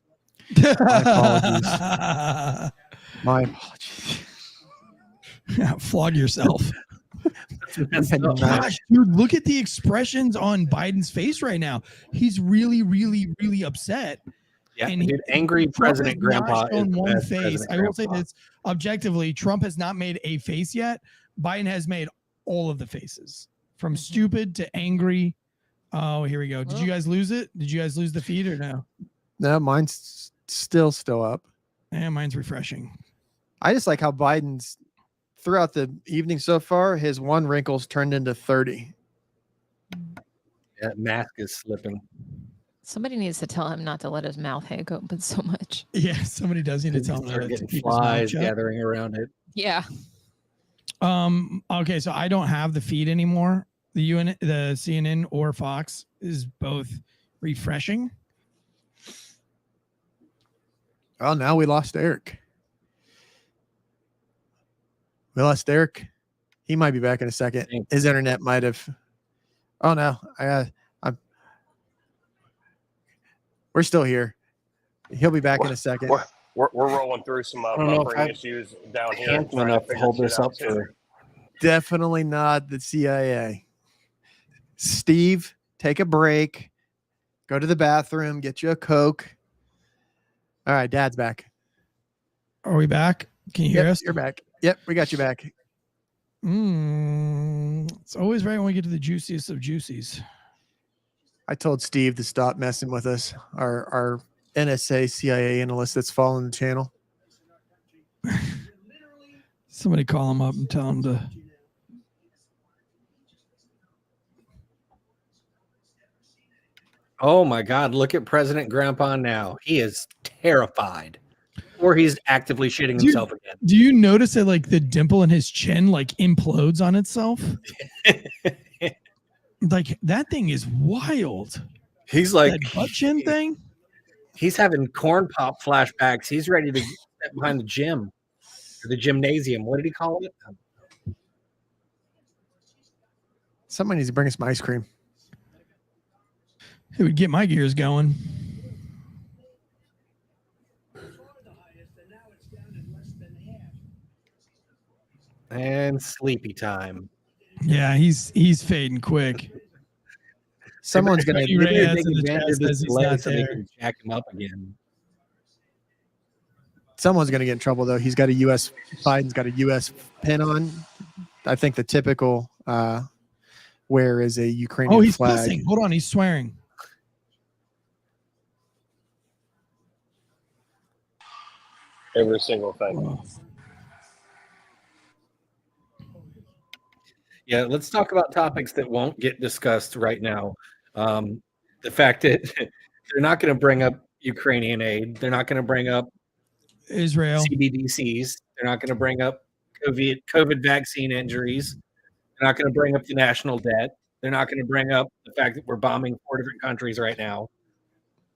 My apologies. Yeah, flog yourself. Gosh, Gosh, dude, look at the expressions on Biden's face right now. He's really, really, really upset. Yeah, and dude, angry President Grandpa is the one best face. President I will say Grandpa. this objectively: Trump has not made a face yet. Biden has made all of the faces, from stupid to angry. Oh, here we go. Did you guys lose it? Did you guys lose the feed or no? no, mine's still up. Yeah, mine's refreshing. I just like how Biden's throughout the evening so far, his one wrinkle's turned into 30. That mask is slipping. Somebody needs to tell him not to let his mouth hang open so much. Yeah, somebody does need to tell him Start to getting keep his mouth flies shut. gathering around it. Yeah. Okay, so I don't have the feed anymore. The CNN or Fox is both refreshing. Oh, now we lost Eric. We lost Eric. He might be back in a second. His internet might have. Oh no, we're still here. He'll be back in a second. We're rolling through some buffering issues down here. Handsome enough to hold this up for. Definitely not the CIA. Steve, take a break. Go to the bathroom. Get you a Coke. All right, Dad's back. Are we back? Can you hear us? You're back. Yep, we got you back. It's always right when we get to the juiciest of juicies. I told Steve to stop messing with us. Our NSA CIA analyst that's following the channel. Somebody call him up and tell him to. Oh my God! Look at President Grandpa now. He is terrified. or he's actively shitting himself again. Do you notice that like the dimple in his chin like implodes on itself? Like that thing is wild. He's like that butt chin thing. He's having corn pop flashbacks. He's ready to step behind the gym or the gymnasium. What did he call it? Somebody needs to bring us some ice cream. It would get my gears going. And sleepy time. Yeah, he's fading quick. Someone's going to take advantage of this delay so they can jack him up again. Someone's going to get in trouble though. Biden's got a U.S. pin on. I think the typical wear is a Ukrainian he's flag. cussing. Hold on, he's swearing. Every single thing. Yeah, let's talk about topics that won't get discussed right now. The fact that they're not going to bring up Ukrainian aid. They're not going to bring up Israel CBDCs. They're not going to bring up COVID vaccine injuries. They're not going to bring up the national debt. They're not going to bring up the fact that we're bombing 4 different countries right now.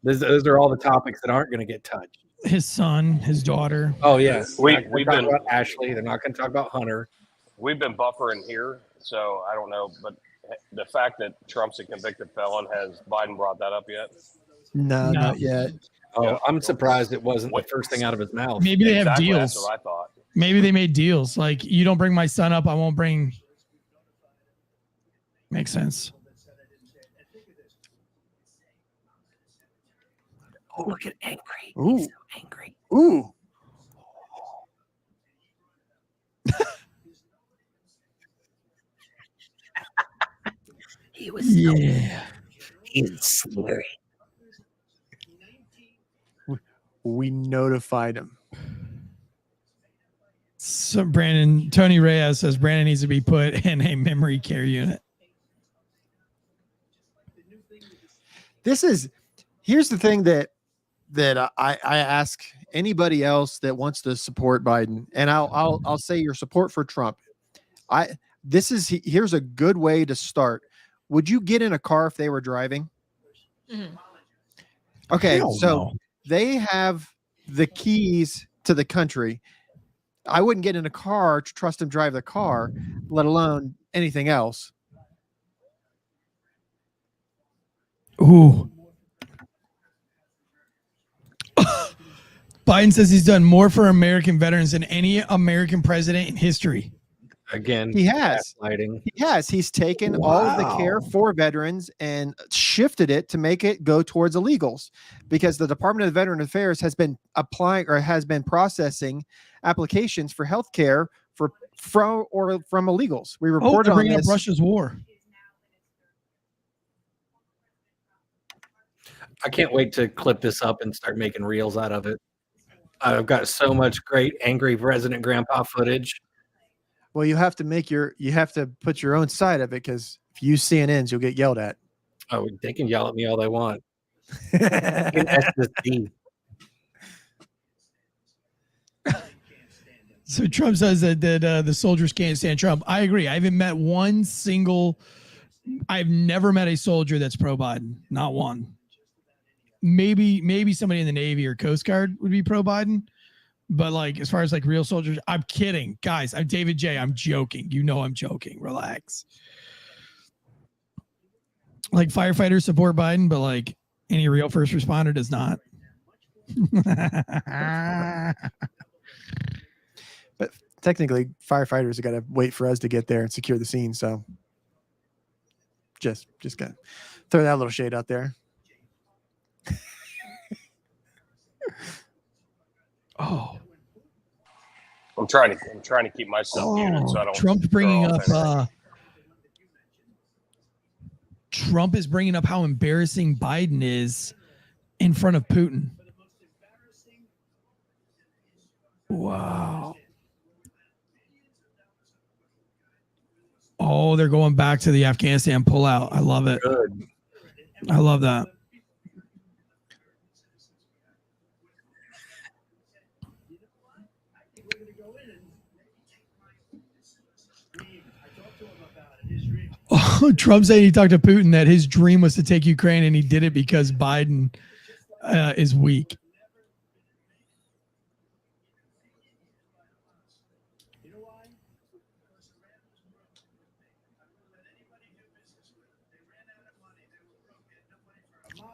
Those are all the topics that aren't going to get touched. His son, his daughter. Oh, yes. We've been about Ashley. They're not going to talk about Hunter. We've been buffering here, so I don't know. But the fact that Trump's a convicted felon, has Biden brought that up yet? No, not yet. Oh, I'm surprised it wasn't the first thing out of his mouth. Maybe they have deals. That's what I thought. Maybe they made deals. Like, you don't bring my son up, I won't bring. Makes sense. Oh, look at angry. Ooh. He's so angry. Ooh. He was so He's slurry. We notified him. So Tony Reyes says Brandon needs to be put in a memory care unit. Here's the thing that I ask anybody else that wants to support Biden, and I'll say your support for Trump. Here's a good way to start. Would you get in a car if they were driving? Mm-hmm. Okay, Hell so no. they have the keys to the country. I wouldn't get in a car to trust them drive the car, let alone anything else. Ooh. Biden says he's done more for American veterans than any American president in history. Again, He has. gaslighting. He's taken all of the care for veterans and shifted it to make it go towards illegals, because the Department of Veteran Affairs has been processing applications for health care from illegals. We reported they're on bringing up this. Russia's war. I can't wait to clip this up and start making reels out of it. I've got so much great angry President Grandpa footage. Well, you have to put your own side of it, because if you use CNN's, you'll get yelled at. Oh, they can yell at me all they want. SSD. So Trump says that the soldiers can't stand Trump. I agree. I've never met a soldier that's pro Biden. Not one. Maybe somebody in the Navy or Coast Guard would be pro Biden. But like, as far as like real soldiers, I'm kidding. Guys, I'm David J. I'm joking. You know I'm joking. Relax. Like, firefighters support Biden, but like any real first responder does not. But technically, firefighters have got to wait for us to get there and secure the scene. So just got to throw that little shade out there. Oh. I'm trying to keep myself muted so I don't. Trump's bringing throw up. off anything. Trump is bringing up how embarrassing Biden is in front of Putin. Wow. Oh, they're going back to the Afghanistan pullout. I love it. Good. I love that. Trump saying he talked to Putin that his dream was to take Ukraine and he did it because Biden is weak.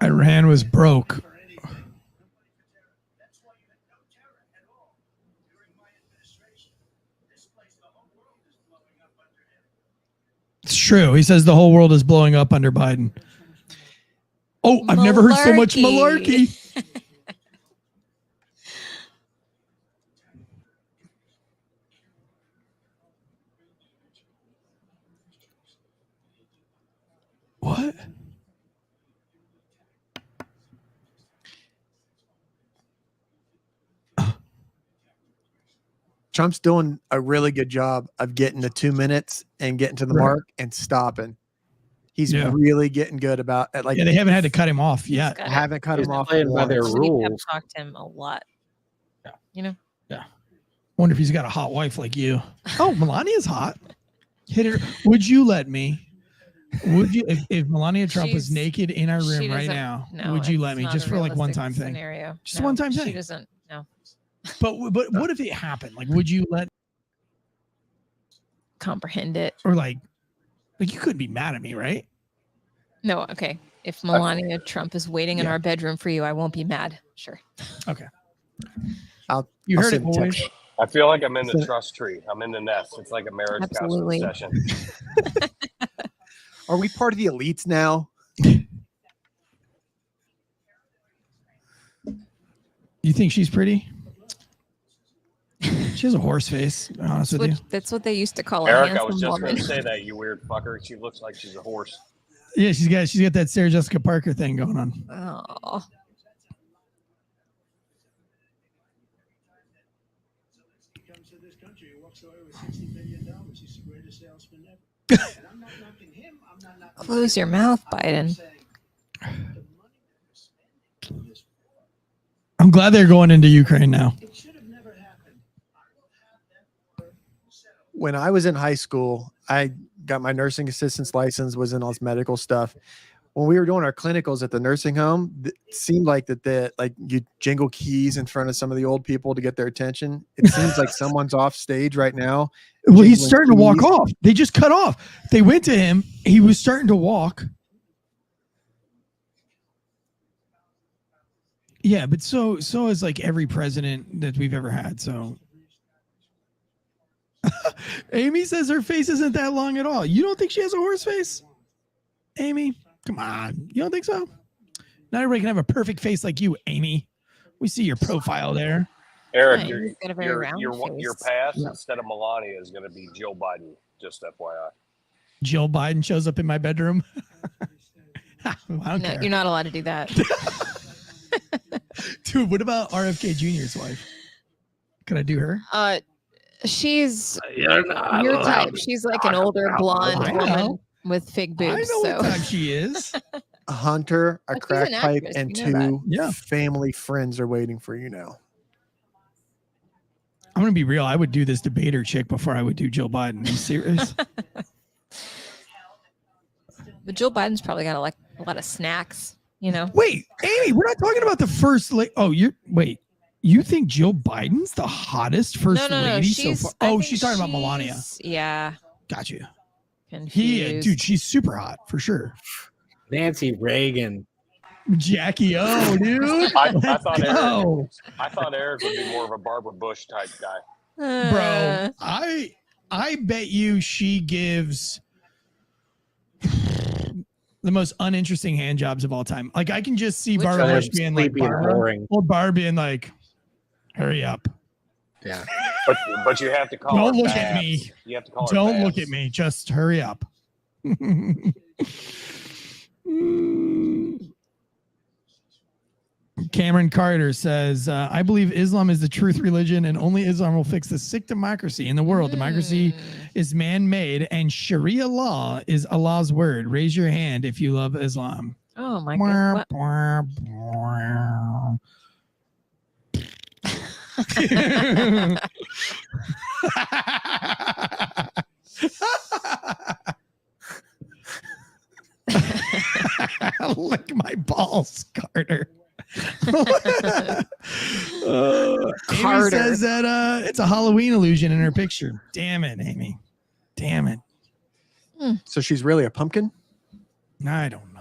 Iran was broke. It's true. He says the whole world is blowing up under Biden. Oh, I've never heard so much malarkey. What? Trump's doing a really good job of getting the 2 minutes and getting to the mark and stopping. He's really getting good about it. Like, yeah, they haven't had to cut him off yet. Haven't cut him off. Playing by their rules. I've talked to him a lot. Yeah. You know? Yeah. Wonder if he's got a hot wife like you. Oh, Melania's hot. Hit her. Would you let me? Would you, if Melania Trump was naked in our room right now, would you let me just for like one time thing? Scenario. Just one time thing. She doesn't. No. But what if it happened? Like, would you let comprehend it? Or like you couldn't be mad at me, right? No. Okay. If Melania Trump is waiting in our bedroom for you, I won't be mad. Sure. Okay. You heard it, boys. I feel like I'm in the trust tree. I'm in the nest. It's like a marriage counseling session. Are we part of the elites now? You think she's pretty? She has a horse face, to be honest with you. That's what they used to call Eric, a handsome I was just going woman. to say that, you weird fucker. She looks like she's a horse. Yeah, she's got that Sarah Jessica Parker thing going on. Oh. Comes to this country and walks away with $60 million. He's the greatest salesman ever. And I'm not knocking him. I'm not knocking Close your mouth, Biden. I'm glad they're going into Ukraine now. When I was in high school, I got my nursing assistant's license, was in all this medical stuff. When we were doing our clinicals at the nursing home, it seemed like like you jingle keys in front of some of the old people to get their attention. It seems like someone's off stage right now. Well, he's starting to walk off. They just cut off. They went to him. He was starting to walk. Yeah, but so is like every president that we've ever had. So Amy says her face isn't that long at all. You don't think she has a horse face? Amy, come on. You don't think so? Not everybody can have a perfect face like you, Amy. We see your profile there. Eric, Yeah, your pass instead of Melania is going to be Joe Biden, just FYI. Jill Biden shows up in my bedroom. I don't care. You're not allowed to do that. Dude, what about RFK Jr.'s wife? Can I do her? She's your type. She's like an older blonde woman with fig boobs. I know what type she is. A hunter, a crack pipe, actress, and you know two family friends are waiting for you now. I'm going to be real. I would do this debater chick before I would do Joe Biden. Are you serious? But Joe Biden's probably got a lot of snacks, you know. Wait, Amy, we're not talking about the first lady. Oh, you think Jill Biden's the hottest first lady so far? Oh, she's talking about Melania. Yeah. Got you. Confused. Yeah, dude, she's super hot for sure. Nancy Reagan. Jackie O, dude. I thought Eric would be more of a Barbara Bush type guy. Bro, I bet you she gives the most uninteresting hand jobs of all time. Like I can just see Barbara Bush being like Barbara being like, hurry up. Yeah. But you have to call Don't her look Babs. at me. You have to call her Don't look Babs. at me. Just hurry up. Cameron Carter says, I believe Islam is the truth religion and only Islam will fix the sick democracy in the world. Democracy is man-made and Sharia law is Allah's word. Raise your hand if you love Islam. Oh my God. Like my balls, Carter. Amy says that it's a Halloween illusion in her picture. Damn it, Amy. Damn it. So she's really a pumpkin? I don't know.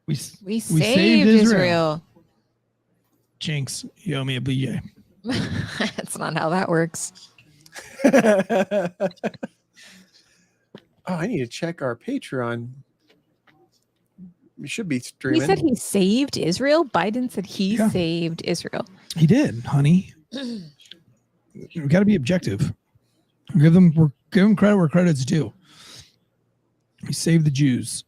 We saved Israel. Jinx, you owe me a BJ. That's not how that works. Oh, I need to check our Patreon. We should be streaming. He said he saved Israel. Biden said he saved Israel. He did, honey. We got to be objective. Give them credit where credit's due. He saved the Jews.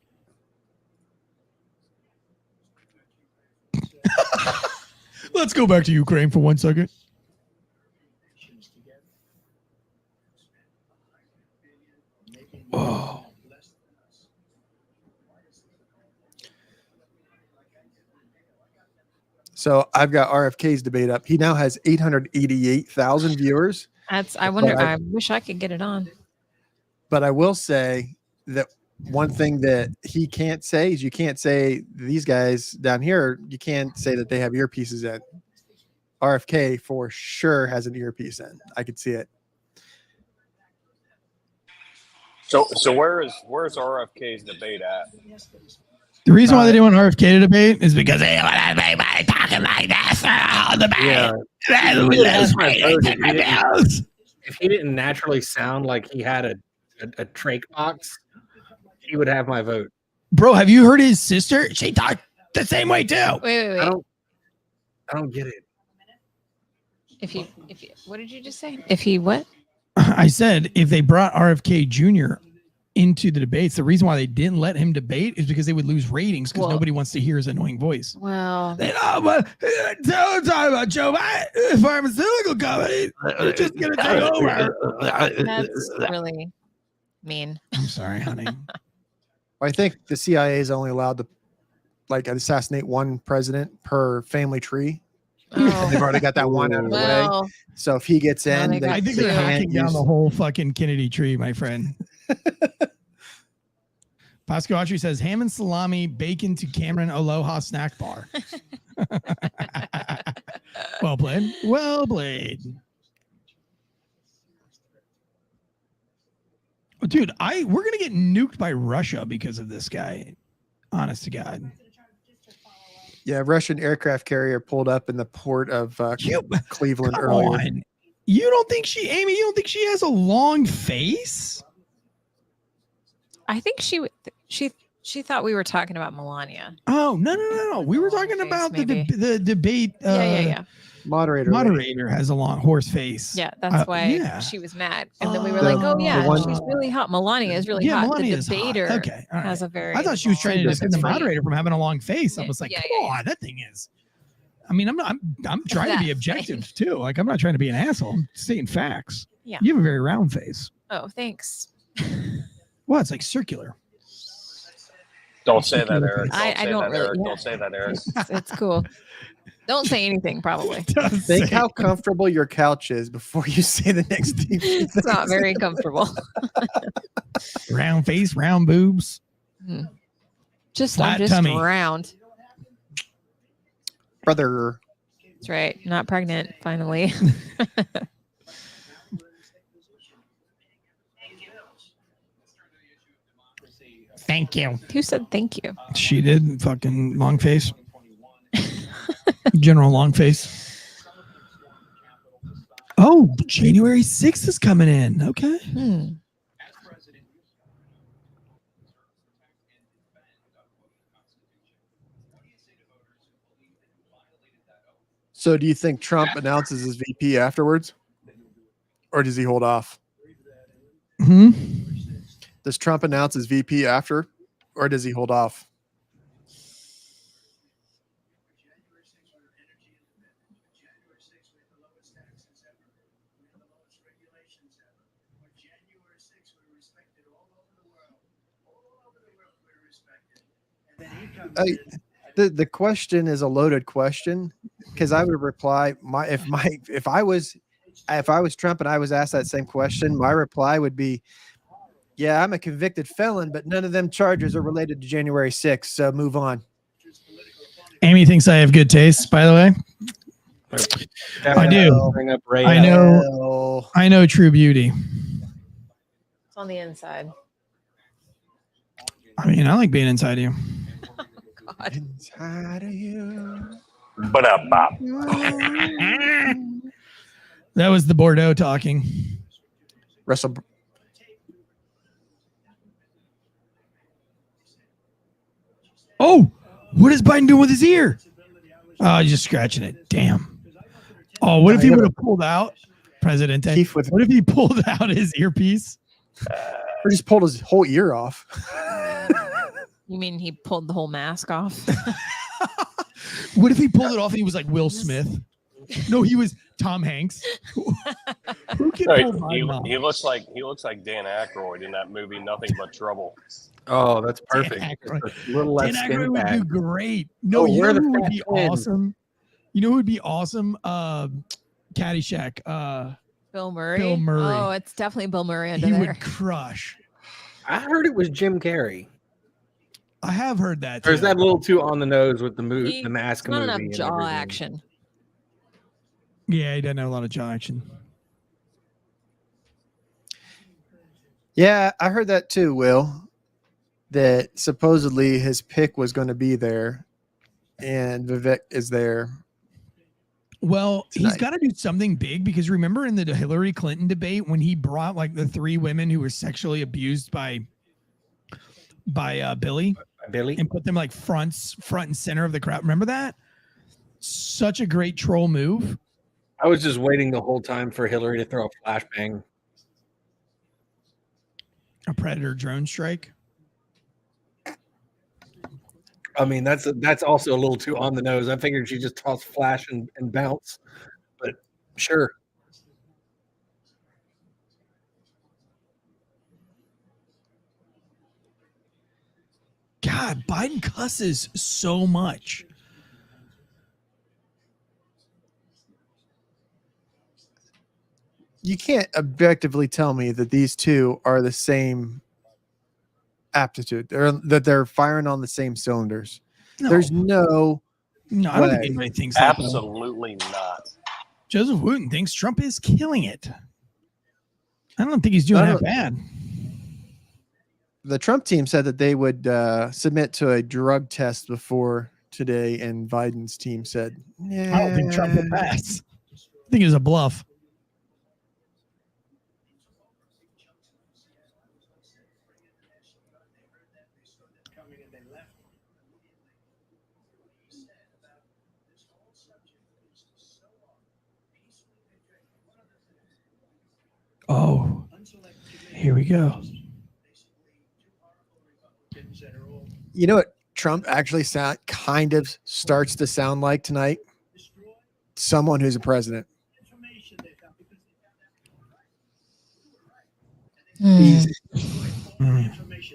Let's go back to Ukraine for 1 second. Whoa. So I've got RFK's debate up. He now has 888,000 viewers. I wonder. I wish I could get it on. But I will say that one thing that he can't say is you can't say these guys down here, you can't say that they have earpieces in. RFK for sure has an earpiece in. I could see it. So where's RFK's debate at? The reason why they didn't want RFK to debate is because they want everybody talking like this on the debate. If he didn't naturally sound like he had a trach box, he would have my vote. Bro, have you heard his sister? She talked the same way too. Wait. I don't get it. If you, what did you just say? If he what? I said if they brought RFK Jr. into the debates, the reason why they didn't let him debate is because they would lose ratings because nobody wants to hear his annoying voice. Well, they know, but don't talk about Joe Biden, pharmaceutical company. They're just gonna take over. That's really mean. I'm sorry, honey. I think the CIA is only allowed to assassinate one president per family tree. Oh. They've already got that one out of the way. So if he gets in, I think they're hacking down the whole fucking Kennedy tree, my friend. Pasco Autry says ham and salami, bacon to Cameron Aloha snack bar. Well played. Well played. Dude, we're gonna get nuked by Russia because of this guy. Honest to God. Yeah, Russian aircraft carrier pulled up in the port of Cleveland earlier. On. You don't think Amy, you don't think she has a long face? I think she thought we were talking about Melania. Oh, no. We were talking about the debate. Yeah. Moderator has a long horse face. Yeah, that's why she was mad. And then we were like, oh, yeah, she's really hot. Melania is really hot. Melania the debater has a very... I thought she was trying to defend the moderator from having a long face. I was like, come on, that thing is... I mean, I'm trying to be objective too. Like, I'm not trying to be an asshole. I'm stating facts. Yeah. You have a very round face. Oh, thanks. Well, it's like circular. Don't say that, Eric. Don't say that, Eric. It's cool. Don't say anything, probably. Think how comfortable your couch is before you say the next thing. It's not very comfortable. Round face, round boobs. I'm just round. Brother. That's right. Not pregnant, finally. Thank you. Who said thank you? She did. Fucking long face. General long face. Oh, January 6th is coming in. Okay. So do you think Trump announces his VP afterwards? Or does he hold off? Does Trump announce his VP after? Or does he hold off? The question is a loaded question because I would reply if I was Trump and I was asked that same question, my reply would be Yeah, I'm a convicted felon, but none of them charges are related to January 6th. So move on. Amy thinks I have good taste, by the way. I do. Bring up Ray. I know. Well, I know true beauty. It's on the inside. I mean, I like being inside you. God. inside of you. But bop. That was the Bordeaux talking. Russell. Oh, what is Biden doing with his ear? Oh, he's just scratching it. Damn. Oh, what if he would have pulled out, Presidente? What if he pulled out his earpiece? Or just pulled his whole ear off. You mean he pulled the whole mask off? What if he pulled it off and he was like Will Smith? No, he was Tom Hanks. Who can pull Biden off? He looks like Dan Aykroyd in that movie Nothing But Trouble. Oh, that's perfect. A little less Dan skin Aykroyd would bag. do great. No, you know who would be awesome? You know who would be awesome? Caddyshack. Bill Murray. Bill Murray. Oh, it's definitely Bill Murray under He there. would crush. I heard it was Jim Carrey. I have heard that. Or is too. that a little too on the nose with the the mask Not movie? enough and jaw everything? action. Yeah, he doesn't have a lot of jaw action. Yeah, I heard that too, Will. That supposedly his pick was going to be there, and Vivek is there. Well, he's tonight. got to do something big because remember in the Hillary Clinton debate when he brought like the 3 women who were sexually abused by Billy and put them like front and center of the crowd. Remember that? Such a great troll move. I was just waiting the whole time for Hillary to throw a flashbang. A Predator drone strike. I mean, that's also a little too on the nose. I figured she just toss flash and bounce, but sure. God, Biden cusses so much. You can't objectively tell me that these two are the same aptitude, or that they're firing on the same cylinders. No. There's no I don't think way. anybody thinks that. though. Absolutely not. Joseph Wooten thinks Trump is killing it. I don't think he's doing that bad. The Trump team said that they would submit to a drug test before today, and Biden's team said, "Yeah, I don't think Trump will pass. I think it was a bluff." Oh, here we go. You know what Trump actually kind of starts to sound like tonight? Someone who's a president.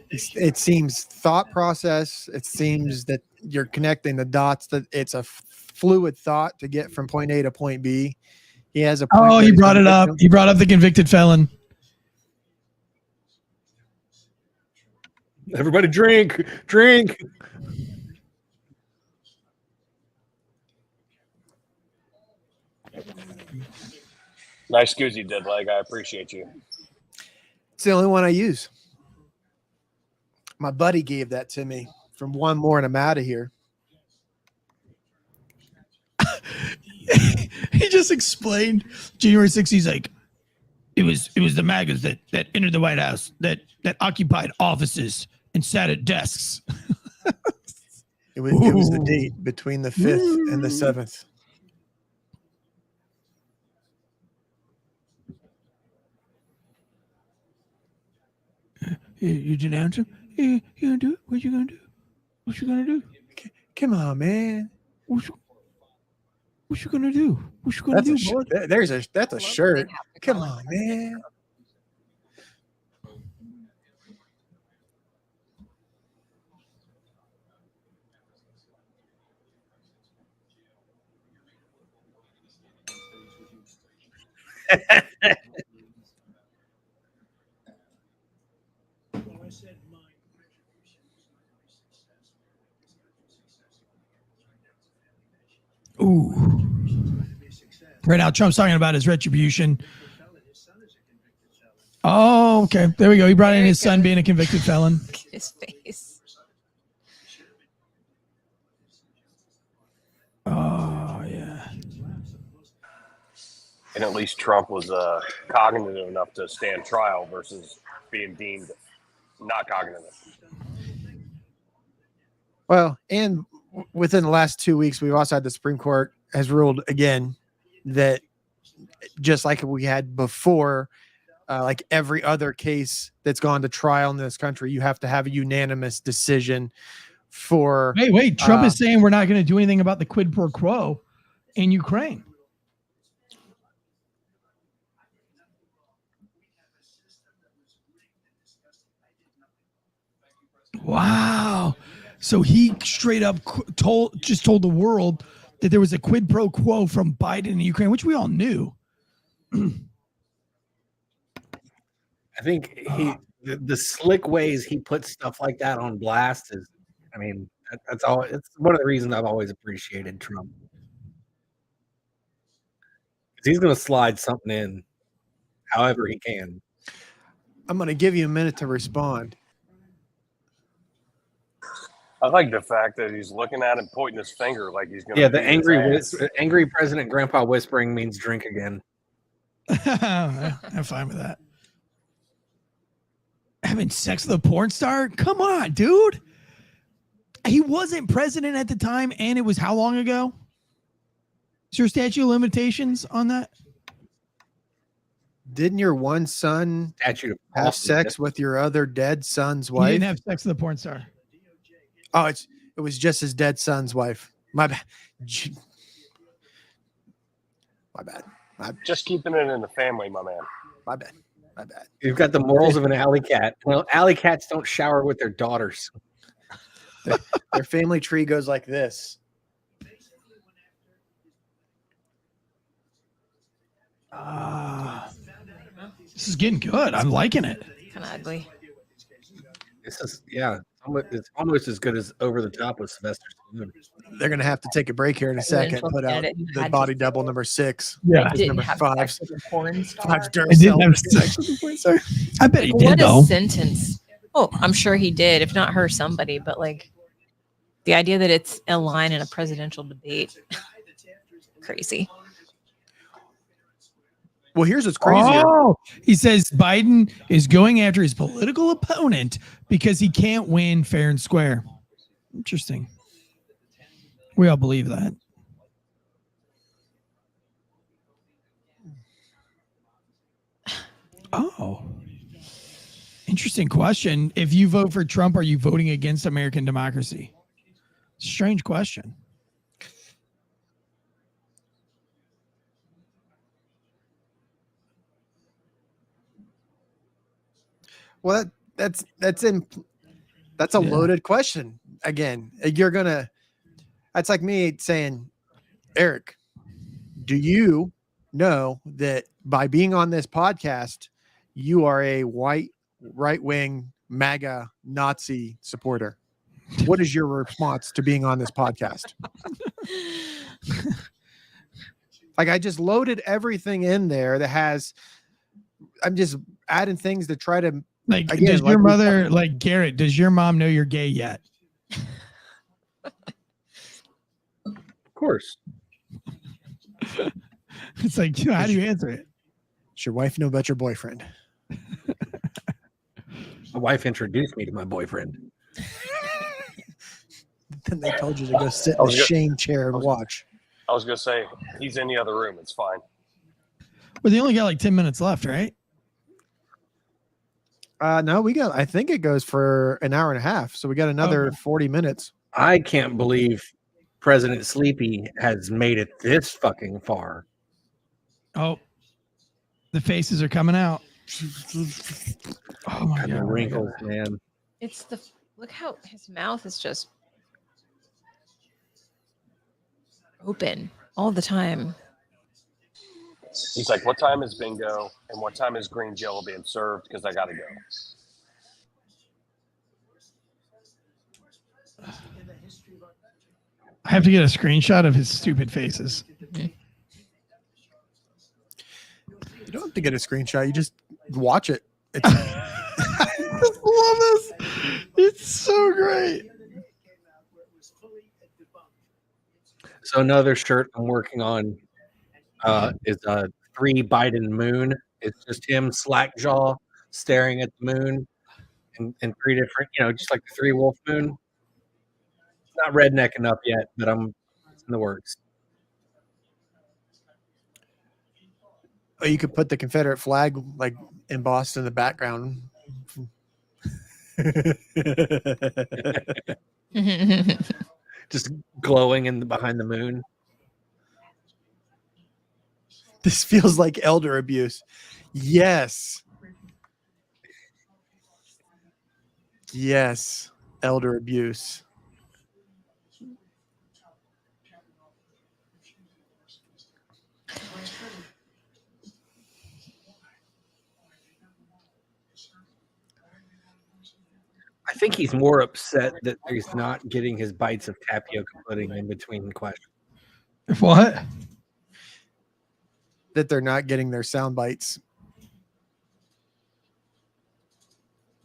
It seems thought process. It seems that you're connecting the dots, that it's a fluid thought to get from point A to point B. He has a point. Oh, he brought it up. He brought up the convicted felon. Everybody drink. Nice goozy, Deadleg. I appreciate you. It's the only one I use. My buddy gave that to me from One More and I'm out of here. He just explained January 6th. He's like, it was the MAGAs that entered the White House, that occupied offices and sat at desks. It was the date between the 5th and the 7th. You denounce him? You gonna do it? What you gonna do? What you gonna do? Come on, man. What you gonna do? What you gonna do? That's a shirt. Come on, man. Right now, Trump's talking about his retribution. Oh, okay. There we go. He brought in his son being a convicted felon. His face. Oh, yeah. And at least Trump was cognitive enough to stand trial versus being deemed not cognitive. Well, and within the last 2 weeks, we've also had the Supreme Court has ruled again that just like we had before, like every other case that's gone to trial in this country, you have to have a unanimous decision for. Wait. Trump is saying we're not going to do anything about the quid pro quo in Ukraine. Wow. So he straight up told the world that there was a quid pro quo from Biden in Ukraine, which we all knew. I think the slick ways he puts stuff like that on blast is, I mean, that's all. It's one of the reasons I've always appreciated Trump. He's going to slide something in however he can. I'm going to give you a minute to respond. I like the fact that he's looking at him, pointing his finger like he's going to. Yeah, the angry President Grandpa whispering means drink again. I'm fine with that. Having sex with a porn star? Come on, dude. He wasn't president at the time, and it was how long ago? Is there a statute of limitations on that? Didn't your one son have sex with your other dead son's wife? He didn't have sex with a porn star. Oh, it was just his dead son's wife. My bad. My bad. Just keeping it in the family, my man. My bad. You've got the morals of an alley cat. Well, alley cats don't shower with their daughters. Their family tree goes like this. This is getting good. I'm liking it. Kind of ugly. This is, yeah, it's almost as good as Over the Top with Sylvester Stallone. They're going to have to take a break here in a second. Put out the body double number 6. Yeah. Number 5. 5 I bet he did, what though. A sentence. Oh, I'm sure he did. If not her, somebody. But like the idea that it's a line in a presidential debate. Crazy. Well, here's what's crazy. Oh, he says Biden is going after his political opponent because he can't win fair and square. Interesting. We all believe that. Oh, interesting question. If you vote for Trump, are you voting against American democracy? Strange question. Well, that's a loaded question. Again, that's like me saying, Eric, do you know that by being on this podcast, you are a white right-wing MAGA Nazi supporter? What is your response to being on this podcast? Like, I just loaded everything in there that has, I'm just adding things to try to, like, again, does your mother, like Garrett, does your mom know you're gay yet? Of course. It's like, how do you answer it? Does your wife know about your boyfriend? My wife introduced me to my boyfriend. Then they told you to go sit in the shame chair and watch. I was going to say, he's in the other room. It's fine. Well, they only got like 10 minutes left, right? No, I think it goes for an hour and a half. So we got another 40 minutes. I can't believe President Sleepy has made it this fucking far. Oh, the faces are coming out. Oh my God, God. the wrinkles, man. It's look how his mouth is just open all the time. He's like, what time is bingo and what time is green jello being served? Because I got to go. I have to get a screenshot of his stupid faces. You don't have to get a screenshot. You just watch it. It's I just love this. It's so great. So another shirt I'm working on is a 3 Biden moon. It's just him slack jaw staring at the moon in 3 different, just like the 3 wolf moon. It's not redneck enough yet, but it's in the works. Oh, you could put the Confederate flag like embossed in the background. Just glowing behind the moon. This feels like elder abuse. Yes. Yes. Elder abuse. I think he's more upset that he's not getting his bites of tapioca pudding in between questions. What? That they're not getting their sound bites.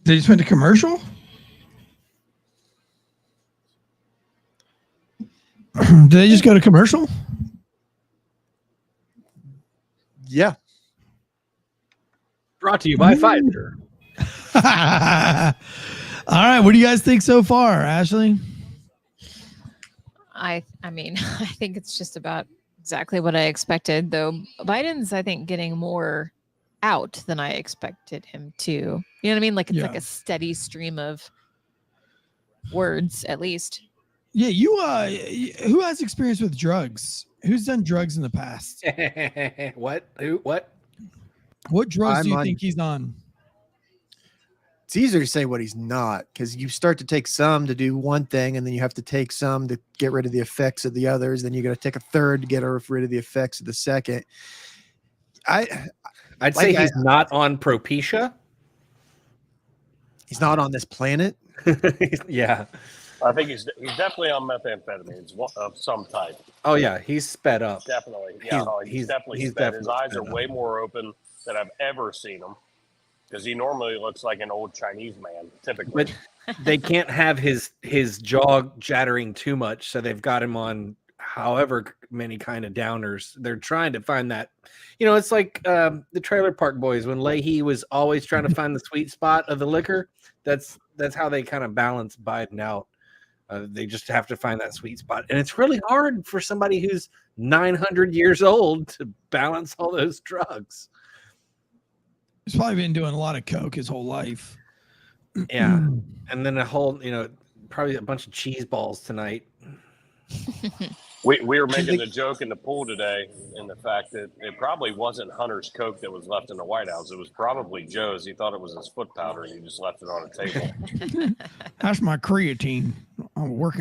Did you spend a commercial? Did they just go to commercial? Yeah. Brought to you by Pfizer. All right. What do you guys think so far, Ashley? I mean, I think it's just about exactly what I expected, though. Biden's, I think, getting more out than I expected him to. You know what I mean? Like it's like a steady stream of words, at least. Yeah, who has experience with drugs? Who's done drugs in the past? What? Who? What? What drugs do you think he's on? It's easier to say what he's not, because you start to take some to do one thing, and then you have to take some to get rid of the effects of the others. Then you got to take a third to get rid of the effects of the second. I'd say he's not on Propecia. He's not on this planet. Yeah. I think he's definitely on methamphetamines of some type. Oh yeah, he's sped up. Definitely. Yeah, he's definitely sped. His eyes are way more open than I've ever seen him. Because he normally looks like an old Chinese man, typically. But they can't have his jaw jattering too much, so they've got him on however many kind of downers. They're trying to find that. It's like the Trailer Park Boys when Leahy was always trying to find the sweet spot of the liquor. That's how they kind of balance Biden out. They just have to find that sweet spot, and it's really hard for somebody who's 900 years old to balance all those drugs. He's probably been doing a lot of coke his whole life. Yeah. And then probably a bunch of cheese balls tonight. We were making the joke in the pool today in the fact that it probably wasn't Hunter's coke that was left in the White House. It was probably Joe's. He thought it was his foot powder and he just left it on a table. That's my creatine.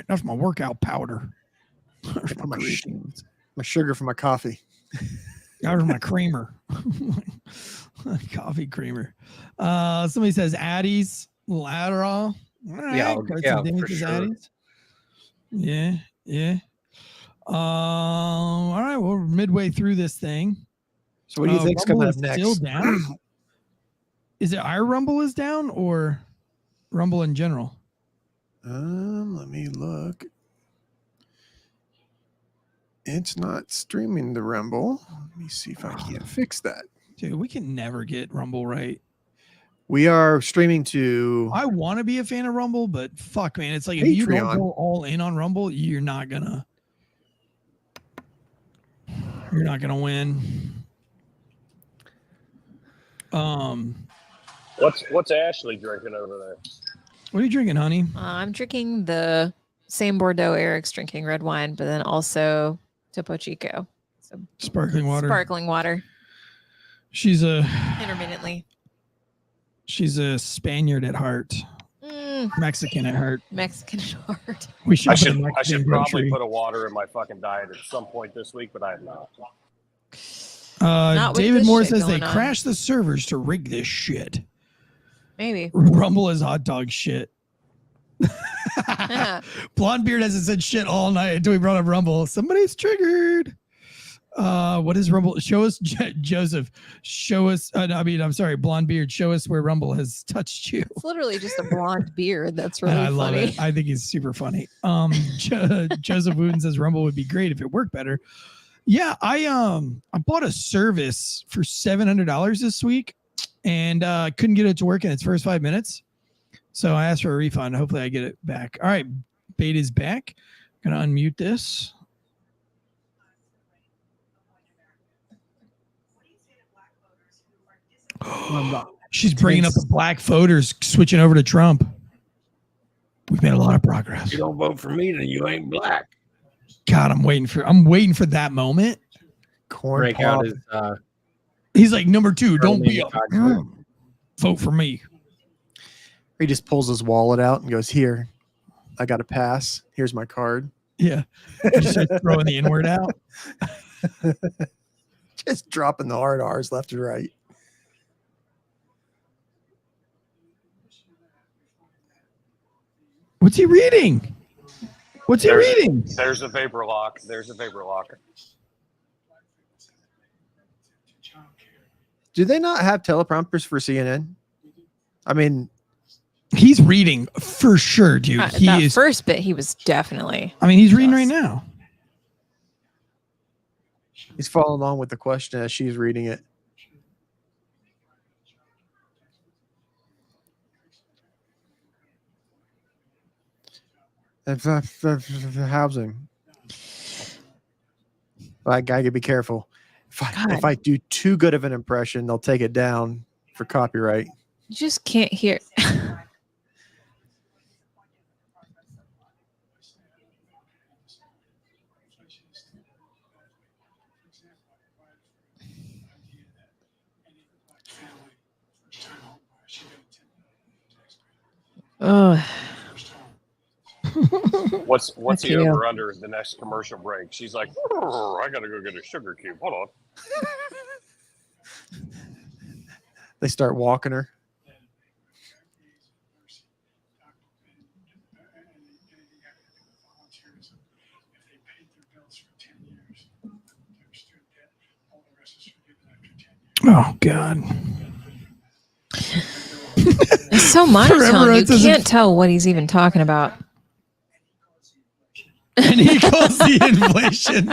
That's my workout powder. That's my sugar for my coffee. That was my creamer. Coffee creamer. Somebody says Addies, little Adderall. All right, for sure. Addies. Yeah. All right, we're midway through this thing. So what do you think's coming up next? Still down? Is it our Rumble is down or Rumble in general? Let me look. It's not streaming the Rumble. Let me see if I can fix that. Dude, we can never get Rumble right. We are streaming to... I want to be a fan of Rumble, but fuck, man. It's like Patreon. If you don't go all in on Rumble, you're not gonna win. What's Ashley drinking over there? What are you drinking, honey? I'm drinking the same Bordeaux Eric's drinking, red wine, but then also Topo Chico. So Sparkling water. Sparkling water. She's intermittently. She's a Spaniard at heart. Mexican at heart. Mexican at heart. I should probably put a water in my fucking diet at some point this week, but I have not. David Moore says they crashed the servers to rig this shit. Maybe. Rumble is hot dog shit. Blondebeard hasn't said shit all night until we brought up Rumble. Somebody's triggered. What is Rumble? Show us, Joseph. Show us. I'm sorry, blonde beard. Show us where Rumble has touched you. It's literally just a blonde beard. That's really I love funny. it. I think he's super funny. Joseph Wooten says Rumble would be great if it worked better. Yeah, I bought a service for $700 this week, and couldn't get it to work in its first 5 minutes. So I asked for a refund. Hopefully, I get it back. All right, Beta's back. Gonna unmute this. She's bringing up the black voters switching over to Trump. We've made a lot of progress. You don't vote for me, then you ain't black. God, I'm waiting for that moment. Corn Break pop. out his He's like, number 2, don't be a vote for me. He just pulls his wallet out and goes, "Here, I got a pass. Here's my card." Yeah. He just starts throwing the N-word out. Just dropping the hard R's left and right. What's he reading? What's he reading? There's a vapor lock. There's a vapor lock. Do they not have teleprompters for CNN? I mean, he's reading for sure, dude. That first bit, he was definitely. I mean, he's reading right now. he's following along with the question as she's reading it. Housing. I gotta be careful. If I do too good of an impression, they'll take it down for copyright. You just can't hear. Oh. What's the over under the next commercial break? She's like, I gotta go get a sugar cube. Hold on. They start walking her. Oh God. It's so monotone. You can't tell what he's even talking about. And he calls the inflation.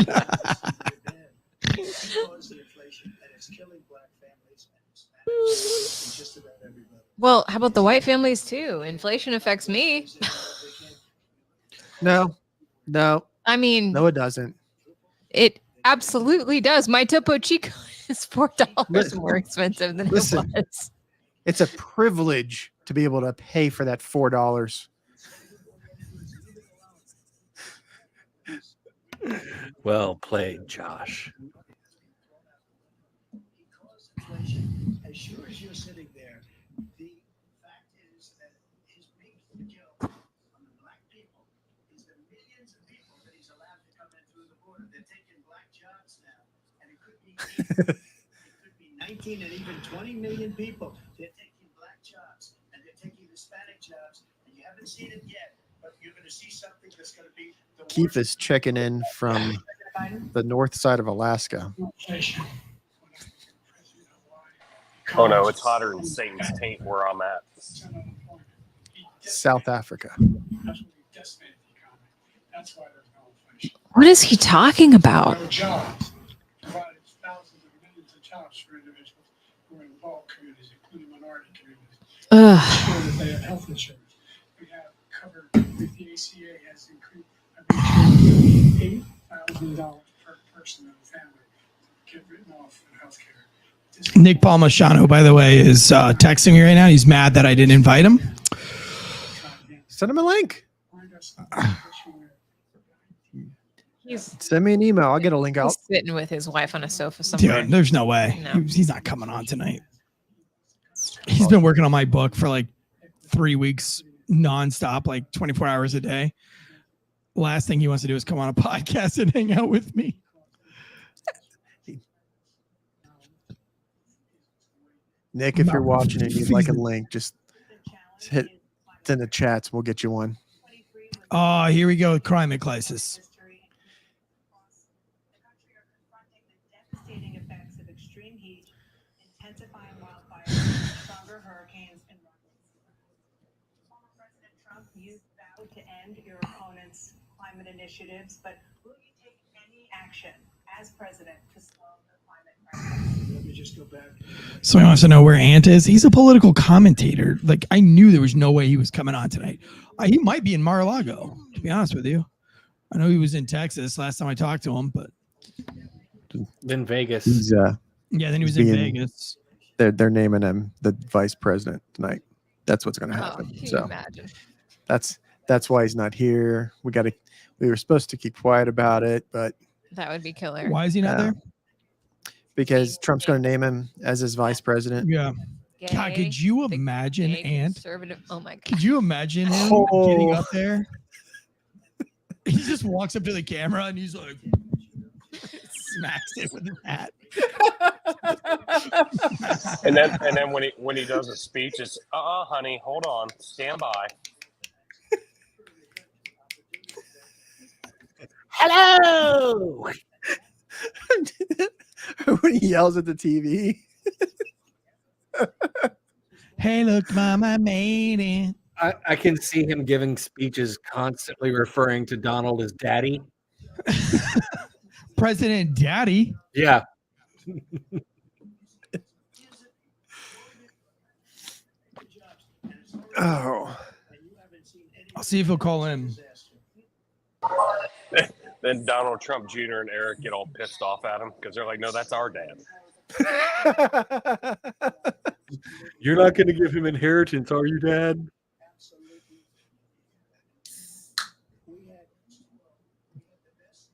Well, how about the white families too? Inflation affects me. No. I mean, no, it doesn't. It absolutely does. My Topo Chico is $4 more expensive than it was. It's a privilege to be able to pay for that $4. Well played, Josh. As sure as you're sitting there, the fact is that his big deal on the black people is the millions of people that he's allowed to come in through the border. They're taking black jobs now, and it could be 19 and even 20 million people. They're taking black jobs and they're taking Hispanic jobs, and you haven't seen it yet, but you're going to see something that's going to be. Keith is checking in from the north side of Alaska. Oh no, it's hotter than Satan's taint where I'm at. South Africa. What is he talking about? Jobs provided thousands of millions of jobs for individuals who are in all communities, including minority communities. Ensure that they have health insurance. We have covered with the ACA has increased $8,000 per person in the family get written off in health care. Nick Palmashano, by the way, is texting me right now. He's mad that I didn't invite him. Send him a link. Send me an email. I'll get a link out. He's sitting with his wife on a sofa somewhere. Dude, there's no way. No. He's not coming on tonight. He's been working on my book for like 3 weeks nonstop, like 24 hours a day. Last thing he wants to do is come on a podcast and hang out with me. Nick, if you're watching and you'd like a link, just hit it's in the chats. We'll get you one. Oh, here we go. Climate crisis. intensifying wildfires, stronger hurricanes, and former President Trump, you vowed to end your opponent's climate initiatives, but will you take any action as president to slow the climate crisis? Let me just go back. So he wants to know where Ant is. He's a political commentator. Like, I knew there was no way he was coming on tonight. He might be in Mar-a-Lago, to be honest with you. I know he was in Texas last time I talked to him, but Then Vegas. He's yeah, then he was in Vegas. They're naming him the vice president tonight. That's what's going to Oh, happen. can you So imagine? that's why he's not here. We were supposed to keep quiet about it, but That would be killer. Why is he not there? because Trump's going to name him as his vice president. Yeah. God, Gay, could you big imagine gay Ant? conservative. Oh my god. Could you imagine him Oh. getting up there? He just walks up to the camera and he's like, smacks it with his hat. And then when he does a speech, it's honey, hold on, stand by. Hello. When he yells at the TV. Hey, look, Mama, I made it. I can see him giving speeches constantly referring to Donald as daddy. President Daddy. Yeah. Oh. I'll see if he'll call in. Then Donald Trump Jr. and Eric get all pissed off at him because they're like, no, that's our dad. You're not going to give him inheritance, are you, Dad?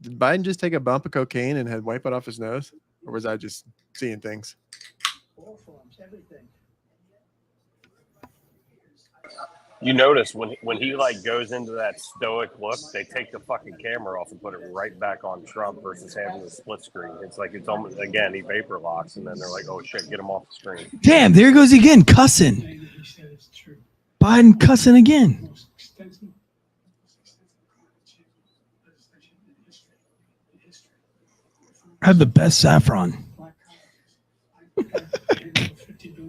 Did Biden just take a bump of cocaine and had wipe it off his nose? Or was I just seeing things? All forms, everything. You notice when he like goes into that stoic look, they take the fucking camera off and put it right back on Trump versus having the split screen. It's like it's almost again he vapor locks and then they're like, oh shit, get him off the screen. Damn, there goes again, cussing. Biden cussing again. I have the best saffron.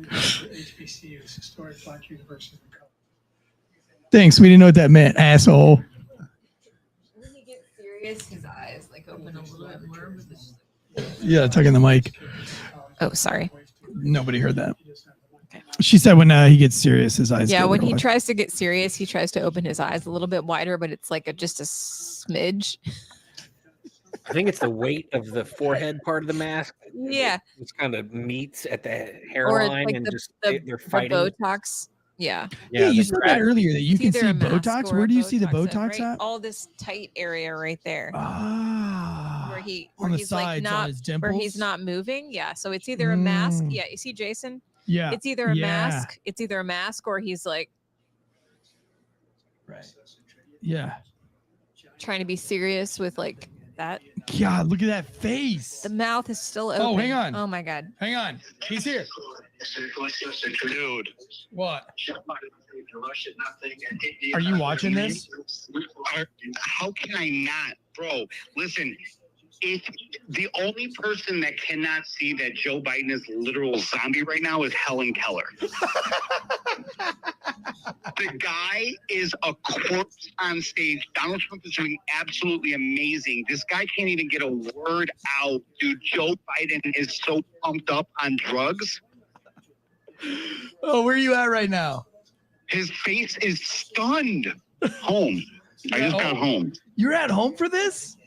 HBCUs, historic Black universities. Thanks. We didn't know what that meant, asshole. When he gets serious, his eyes like open a little bit more. Yeah, tucking the mic. Oh, sorry. Nobody heard that. She said when he gets serious, his eyes. Yeah, go when he wide. tries to get serious, he tries to open his eyes a little bit wider, but it's like just a smidge. I think it's the weight of the forehead part of the mask. Yeah. It's kind of meets at the Or hairline like and the, just the, they're the fighting. Botox. Yeah. Yeah, you the said that crack. earlier that you It's can see either a mask Botox. or Where a do you see the Botox Botox right? at? All this tight area right there. Ah, Where he on the he's sides, like on not his where he's dimples? not moving. Yeah. So it's either a mask. Mm. Yeah. You see Jason? Yeah. It's either a yeah. mask. It's either a mask or he's like Right. Yeah. trying to be serious with like that. God, look at that face. The mouth is still open. Oh, hang on. Oh my god. Hang on. He's here. Dude. What? Are you watching this? How can I not? Bro, listen, if the only person that cannot see that Joe Biden is a literal zombie right now is Helen Keller. The guy is a corpse on stage. Donald Trump is doing absolutely amazing. This guy can't even get a word out. Dude, Joe Biden is so pumped up on drugs. Oh, where are you at right now? His face is stunned. Home. I just got home. You're at home for this?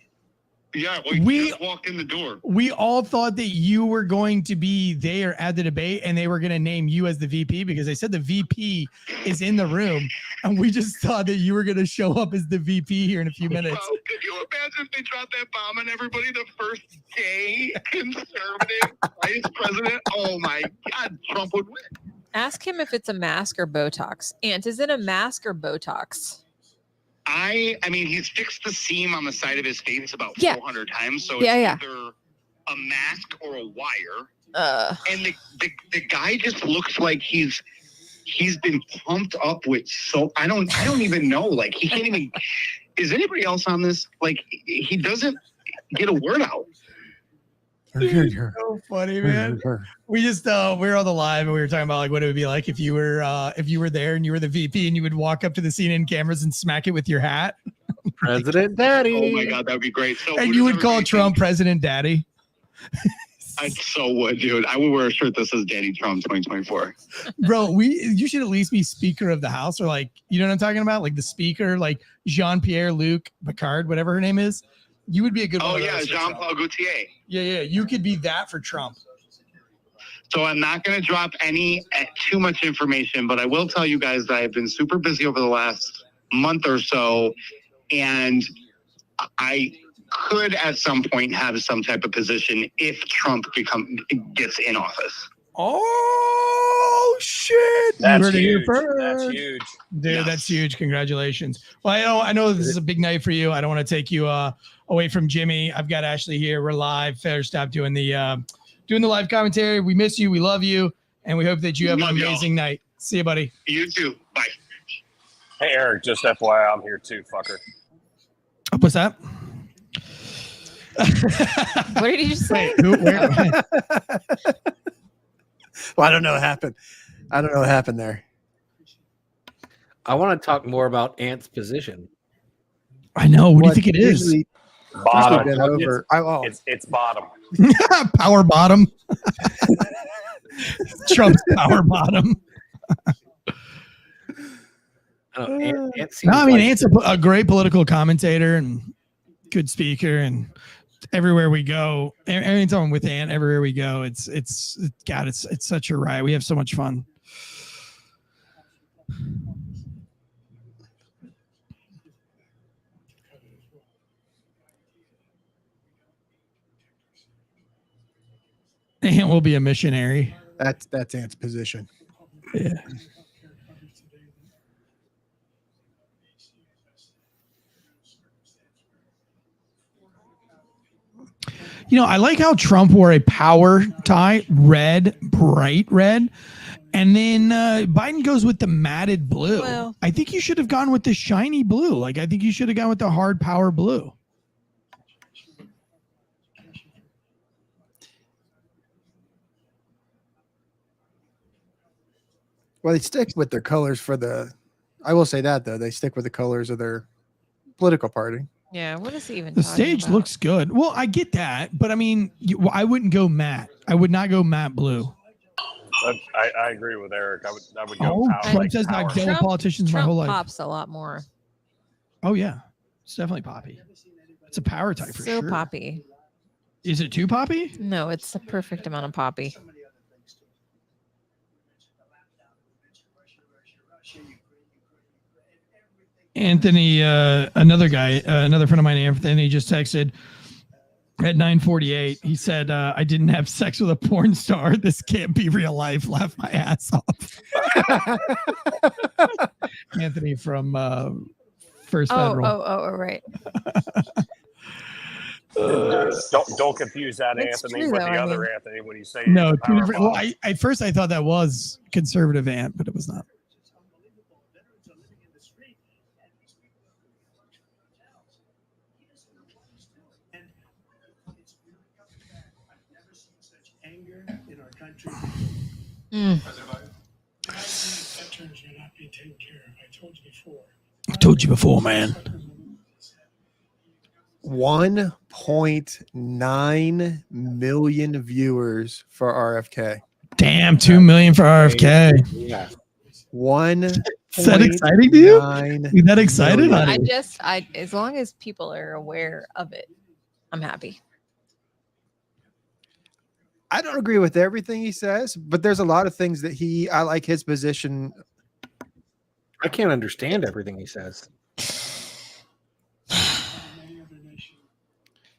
Yeah, we just walked in the door. We all thought that you were going to be there at the debate and they were going to name you as the VP because they said the VP is in the room. And we just thought that you were going to show up as the VP here in a few minutes. Bro, could you imagine if they dropped that bomb on everybody the first day? Conservative vice president? Oh my God, Trump would win. Ask him if it's a mask or Botox. Ant, is it a mask or Botox? I mean, he's fixed the seam on the side of his face about 400 times, so it's either a mask or a wire. And the guy just looks like he's been pumped up with I don't even know. Like he can't even. Is anybody else on this? Like he doesn't get a word out. Dude, so funny, man. We just we were on the live and we were talking about like what it would be like if you were there and you were the VP and you would walk up to the CNN cameras and smack it with your hat. President Daddy. Oh my God, that'd be great. So and you would call Trump President Daddy. I so would, dude. I would wear a shirt that says Daddy Trump 2024. Bro, you should at least be Speaker of the House, or like, you know what I'm talking about? Like the Speaker, like Jean-Pierre Luc Picard, whatever her name is. You would be a good one. Oh yeah, Jean-Paul Gaultier. Yeah. You could be that for Trump. So I'm not going to drop too much information, but I will tell you guys that I've been super busy over the last month or so, and I could at some point have some type of position if Trump gets in office. Oh shit! That's huge. That's huge, dude. Yes. That's huge. Congratulations. Well, I know this is a big night for you. I don't want to take you away from Jimmy. I've got Ashley here. We're live. Fair stop doing the live commentary. We miss you. We love you, and we hope that you have an amazing night. See you, buddy. You too. Bye. Hey, Eric. Just FYI, I'm here too, fucker. What's that? What did you just say? Well, I don't know what happened. There. I want to talk more about Ant's position. I know. What do you think it is? Bottom. It's bottom. Power bottom. Trump's power bottom. Ant's a great political commentator and good speaker, and everywhere we go, anytime with Ant, everywhere we go, it's such a riot. We have so much fun. Ant will be a missionary. That's Ant's position. Yeah. You know, I like how Trump wore a power tie, red, bright red, and then Biden goes with the matted blue. Well, I think you should have gone with the shiny blue. Like, I think you should have gone with the hard power blue. Well, they stick with their colors for the. I will say that though, they stick with the colors of their political party. Yeah, what is he even? The stage looks good. Well, I get that, but I mean, I wouldn't go matte. I would not go matte blue. I agree with Eric. I would go. Oh, Trump says not go with politicians my whole life. Pops a lot more. Oh yeah, it's definitely poppy. It's a power type for sure. So poppy. Is it too poppy? No, it's the perfect amount of poppy. Anthony, another friend of mine, Anthony, just texted at 9:48. He said, I didn't have sex with a porn star. This can't be real life. Laugh my ass off. Anthony from First Federal. Oh, right. Don't confuse that Anthony with the other Anthony when you say no, two different. Well, at first I thought that was conservative Ant, but it was not. I told you before, man. 1.9 million viewers for RFK. Damn, 2 million for RFK. Yeah. Is that exciting to you? Are you that excited? I as long as people are aware of it, I'm happy. I don't agree with everything he says, but there's a lot of things that I like his position. I can't understand everything he says.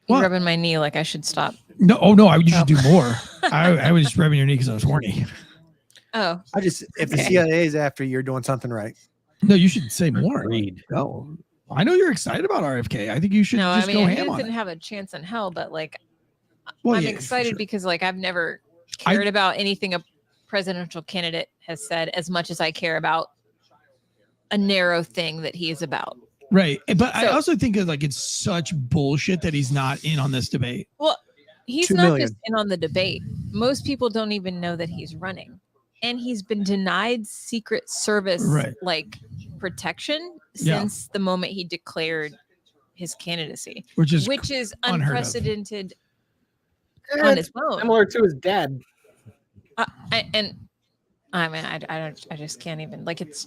You're rubbing my knee like I should stop. No, you should do more. I was just rubbing your knee because I was horny. Oh. If the CIA is after you, you're doing something right. No, you should say more. No. I know you're excited about RFK. I think you should go ham on it. Didn't have a chance in hell, but like I'm excited because like I've never cared about anything a presidential candidate has said as much as I care about a narrow thing that he is about. Right. But I also think it's such bullshit that he's not in on this debate. Well, he's 2 not million. just in on the debate. Most people don't even know that he's running, and he's been denied Secret Service like protection since the moment he declared his candidacy, which is unprecedented on its own. Similar to his dad. I just can't even, like, it's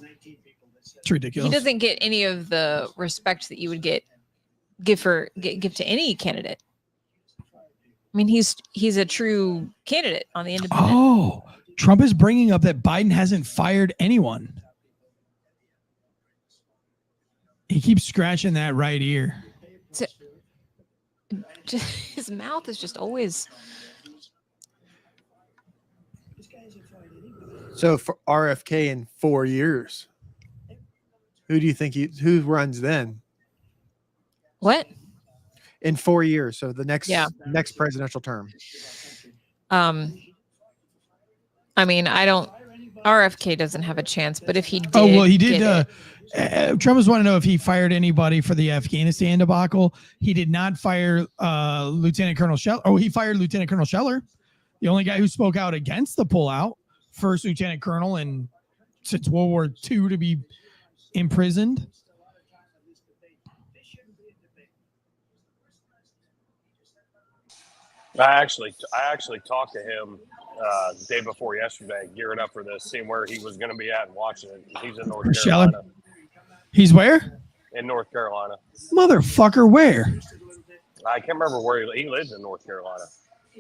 ridiculous. He doesn't get any of the respect that you would give to any candidate. I mean, he's a true candidate on the independent. Oh, Trump is bringing up that Biden hasn't fired anyone. He keeps scratching that right ear. His mouth is just always. So for RFK in 4 years, who do you think who runs then? What? In 4 years, so the next presidential term. I mean, RFK doesn't have a chance, but if he did. Oh, well, he did. Trump was wanting to know if he fired anybody for the Afghanistan debacle. He did not fire Lieutenant Colonel Scheller. Oh, he fired Lieutenant Colonel Scheller, the only guy who spoke out against the pullout. First lieutenant colonel since World War II to be imprisoned. I actually talked to him the day before yesterday, gearing up for this, seeing where he was going to be at in Washington. He's in North Carolina. He's where? In North Carolina. Motherfucker, where? I can't remember where he lives in North Carolina.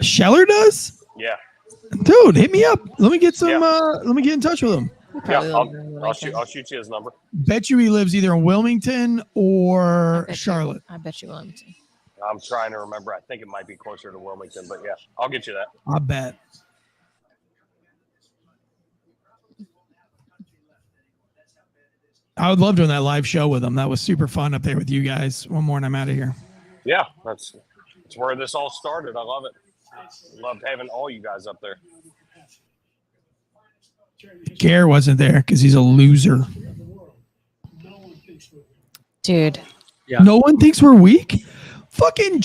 Scheller does? Yeah. Dude, hit me up. Let me get some. Let me get in touch with him. Yeah, I'll shoot you his number. Bet you he lives either in Wilmington or Charlotte. I bet you Wilmington. I'm trying to remember. I think it might be closer to Wilmington, but yeah, I'll get you that. I bet. I would love doing that live show with him. That was super fun up there with you guys. One more and I'm out of here. Yeah, that's where this all started. I love it. Loved having all you guys up there. Gare wasn't there because he's a loser. Dude. Yeah. No one thinks we're weak? Fucking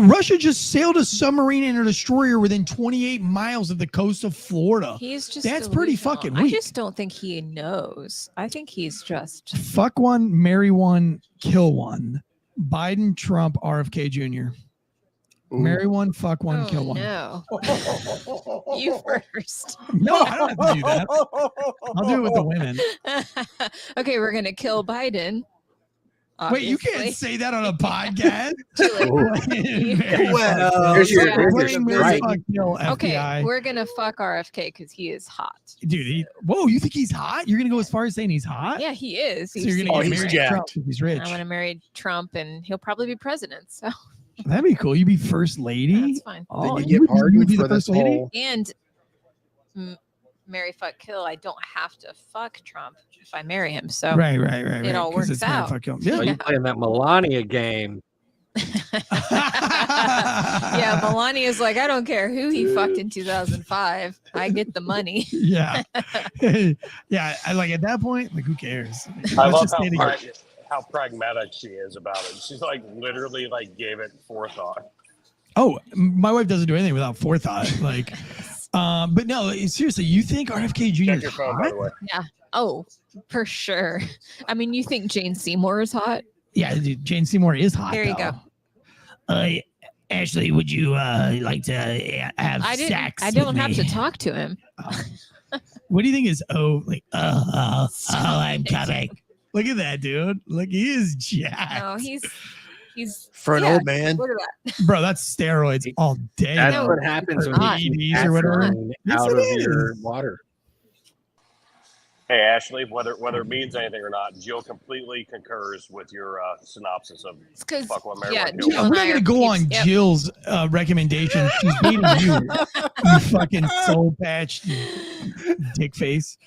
Russia just sailed a submarine and a destroyer within 28 miles of the coast of Florida. That's pretty fucking weak. I just don't think he knows. I think he's just fuck one, marry one, kill one. Biden, Trump, RFK Jr. Marry one, fuck one, kill one. No. You first. No, I don't have to do that. I'll do it with the women. Okay, we're gonna kill Biden. Wait, you can't say that on a podcast. Okay, we're gonna fuck RFK because he is hot. Dude, whoa, you think he's hot? You're gonna go as far as saying he's hot? Yeah, he is. So you're gonna get married to Trump if he's rich. I'm gonna marry Trump, and he'll probably be president. So that'd be cool. You'd be first lady. Yeah, that's fine. Oh, then you get pardoned for this whole. And marry, fuck, kill. I don't have to fuck Trump if I marry him. So right. It all works out. Yeah, you playing that Melania game. Yeah, Melania's like, I don't care who he fucked in 2005. I get the money. Yeah. Yeah. I like at that point, like, who cares? I love how pragmatic she is about it. She's like literally like gave it forethought. Oh, my wife doesn't do anything without forethought. Like, but no, seriously, you think RFK Jr. Check your phone, by the way. Yeah. Oh, for sure. I mean, you think Jane Seymour is hot? Yeah, dude, Jane Seymour is hot. There you go. Ashley, would you like to have sex? I don't have to talk to him. What do you think is I'm coming? Look at that, dude. Look, he is jacked. No, he's for an old man. Look at that, bro. That's steroids all day. That's what happens when you or whatever out of your water. Hey, Ashley, whether it means anything or not, Jill completely concurs with your synopsis of fuck what Mary I'm not going to go on Jill's recommendation. She's beating you, you fucking soul patch dick face.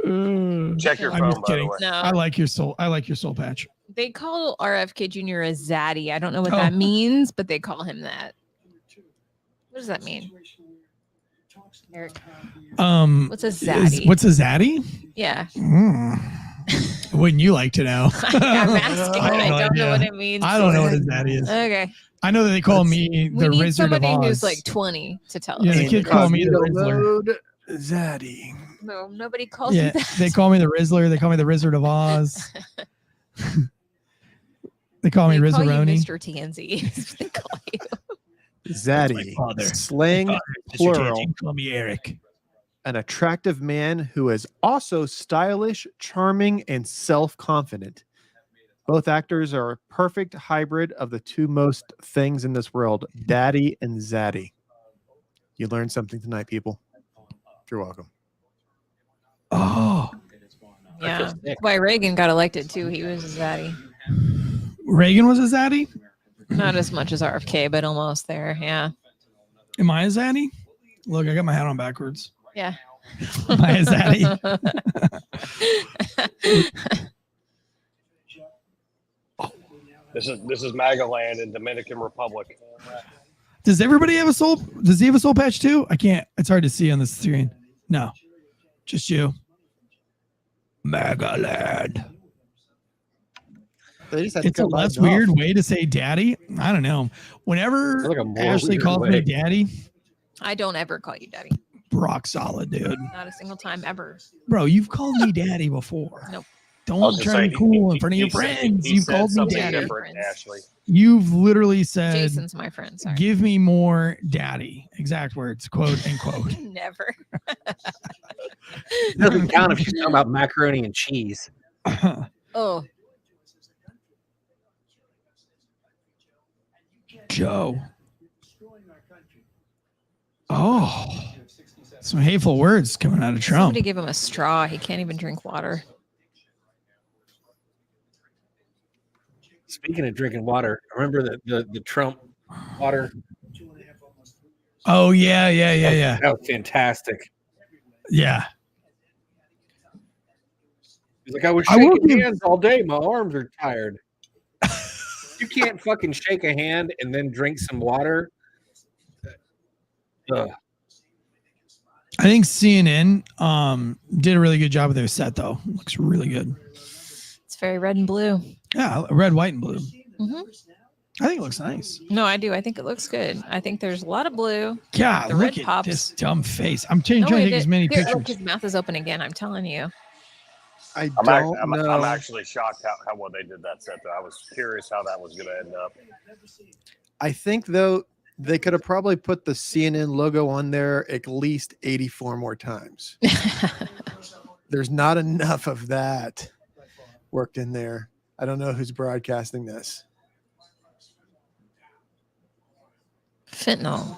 Check your I'm phone, just by the kidding. way. No. I like your soul patch. They call RFK Jr. a zaddy. I don't know what that means, but they call him that. What does that mean? Eric. What's a zaddy? What's a zaddy? Yeah. Wouldn't you like to know? I'm asking. I don't know what it means. I don't know what his daddy is. Okay. I know that they call me We the need Wizard of somebody Oz. who's like 20 to tell Yeah, us. the kids call me the Rizzler. Mode, Zaddy. No, nobody calls Yeah, you that. they call me the Rizzler. They call me the Wizard of Oz. They call me They call you Rizzaroni. Mr. Tansey. That's what they call you. Zaddy. father. Slang Mr. plural. Tansey, call me Eric. An attractive man who is also stylish, charming, and self-confident. Both actors are a perfect hybrid of the two most things in this world, Daddy and Zaddy. You learned something tonight, people. You're welcome. Oh, Yeah. That's why Reagan got elected too. He was a zaddy. Reagan was a zaddy? Not as much as RFK, but almost there. Yeah. Am I a zaddy? Look, I got my hat on backwards. Yeah. Am I a zaddy? This is MAGA land in Dominican Republic. Does everybody have a soul? Does he have a soul patch too? I can't. It's hard to see on the screen. No, just you. MAGA land. It's a less weird way to say daddy. I don't know. Whenever Like a more Ashley weird calls way. me daddy, I don't ever call you daddy. rock solid, dude. Not a single time ever. Bro, you've called me daddy before. Nope. Don't try to be cool in front of your friends. You've called me daddy. Different, Ashley. You've literally said, Jason's my friend. Sorry. give me more daddy. Exact words, quote, end quote. Never. It doesn't count if she's talking about macaroni and cheese. Oh. Joe. Oh. Some hateful words coming out of Trump. Somebody give him a straw. He can't even drink water. Speaking of drinking water, remember the Trump water? Oh, yeah. That was fantastic. Yeah. He's like, I was shaking hands all day. My arms are tired. You can't fucking shake a hand and then drink some water. Ugh. I think CNN did a really good job with their set, though. Looks really good. It's very red and blue. Yeah, red, white, and blue. Mm-hmm. I think it looks nice. No, I do. I think it looks good. I think there's a lot of blue. God, the look red at pops. this dumb face. I'm trying to take as many pictures. His mouth is open again. I'm telling you. I'm actually shocked how well they did that set, though. I was curious how that was going to end up. I think, though, they could have probably put the CNN logo on there at least 84 more times. There's not enough of that worked in there. I don't know who's broadcasting this. Fentanyl.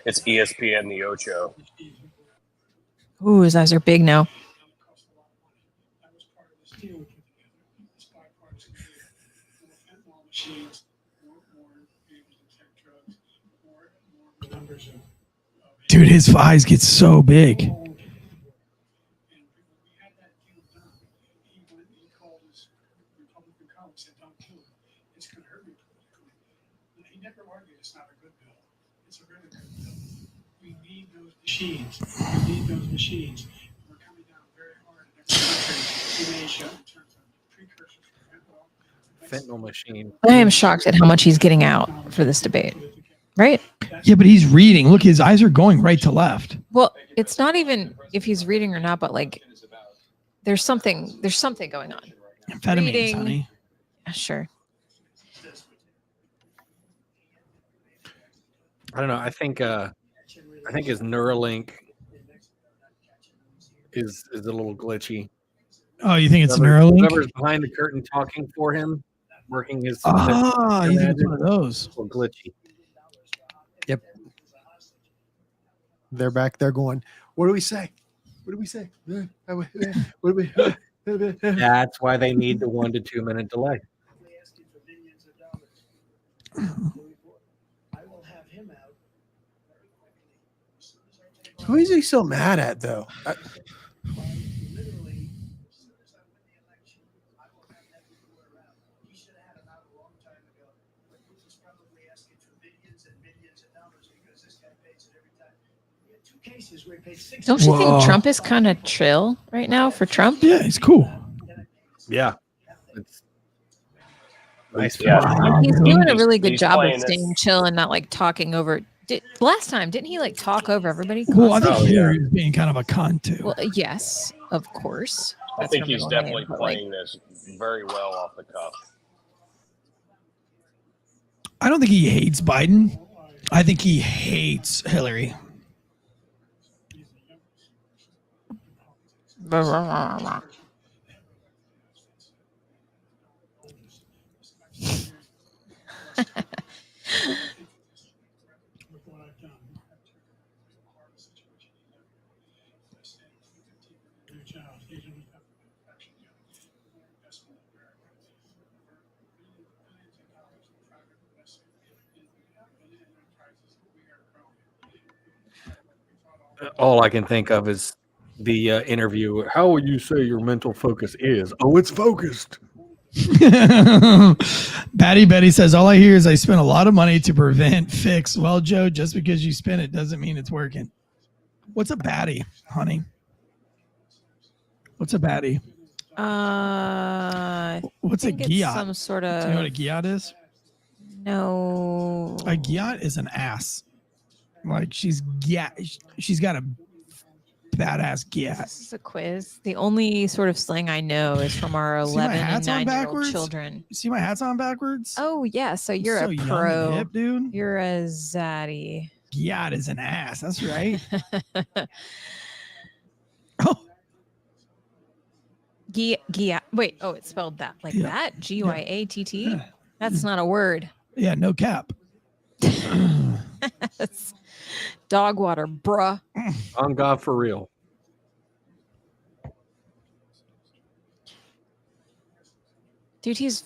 It's ESPN The Ocho. Ooh, his eyes are big now. Dude, his eyes get so big. Machines. We need those machines. We're coming down very hard in every country in Asia in terms of precursors for fentanyl. Fentanyl machine. I am shocked at how much he's getting out for this debate. Right? Yeah, but he's reading. Look, his eyes are going right to left. Well, it's not even if he's reading or not, but like there's something going on. Amphetamines, Reading. honey. Yeah, sure. I don't know. I think his Neuralink is a little glitchy. Oh, you think it's Neuralink? Whoever's behind the curtain talking for him, working his. Ah, you think it's one of those? A little glitchy. Yep. They're back there going, what do we say? What do we say? What do we? That's why they need the 1 to 2 minute delay. Who is he so mad at, though? Don't you think Trump is kind of chill right now for Trump? Yeah, he's cool. Yeah. It's nice. Yeah. He's doing a really good He's job of playing it. staying chill and not like talking over. Last time, didn't he like talk over everybody? Well, I think constantly? Hillary was being kind of a cunt too. Well, yes, of course. I That's think her he's middle definitely name, but, playing this very well off the cuff. I don't think he hates Biden. I think he hates Hillary. All I can think of is the interview. How would you say your mental focus is? Oh, it's focused. Batty Betty says, all I hear is I spent a lot of money to prevent fix. Well, Joe, just because you spent it doesn't mean it's working. What's a batty, honey? What's a batty? What's a gyat? Some sort of. Do you know what a gyat is? No. A gyat is an ass. Like she's got a badass gyat. This is a quiz. The only sort of slang I know is from our 11 and 9-year-old children. See my hat's on backwards? Oh yeah, so you're so a young pro, and hip, dude. You're a zaddy. Gyat is an ass. That's right. Gyat. Wait. Oh, it's spelled that like that. G-Y-A-T-T. Yeah. That's not a word. Yeah, no cap. That's dog water, bruh. On God for real. Dude, he's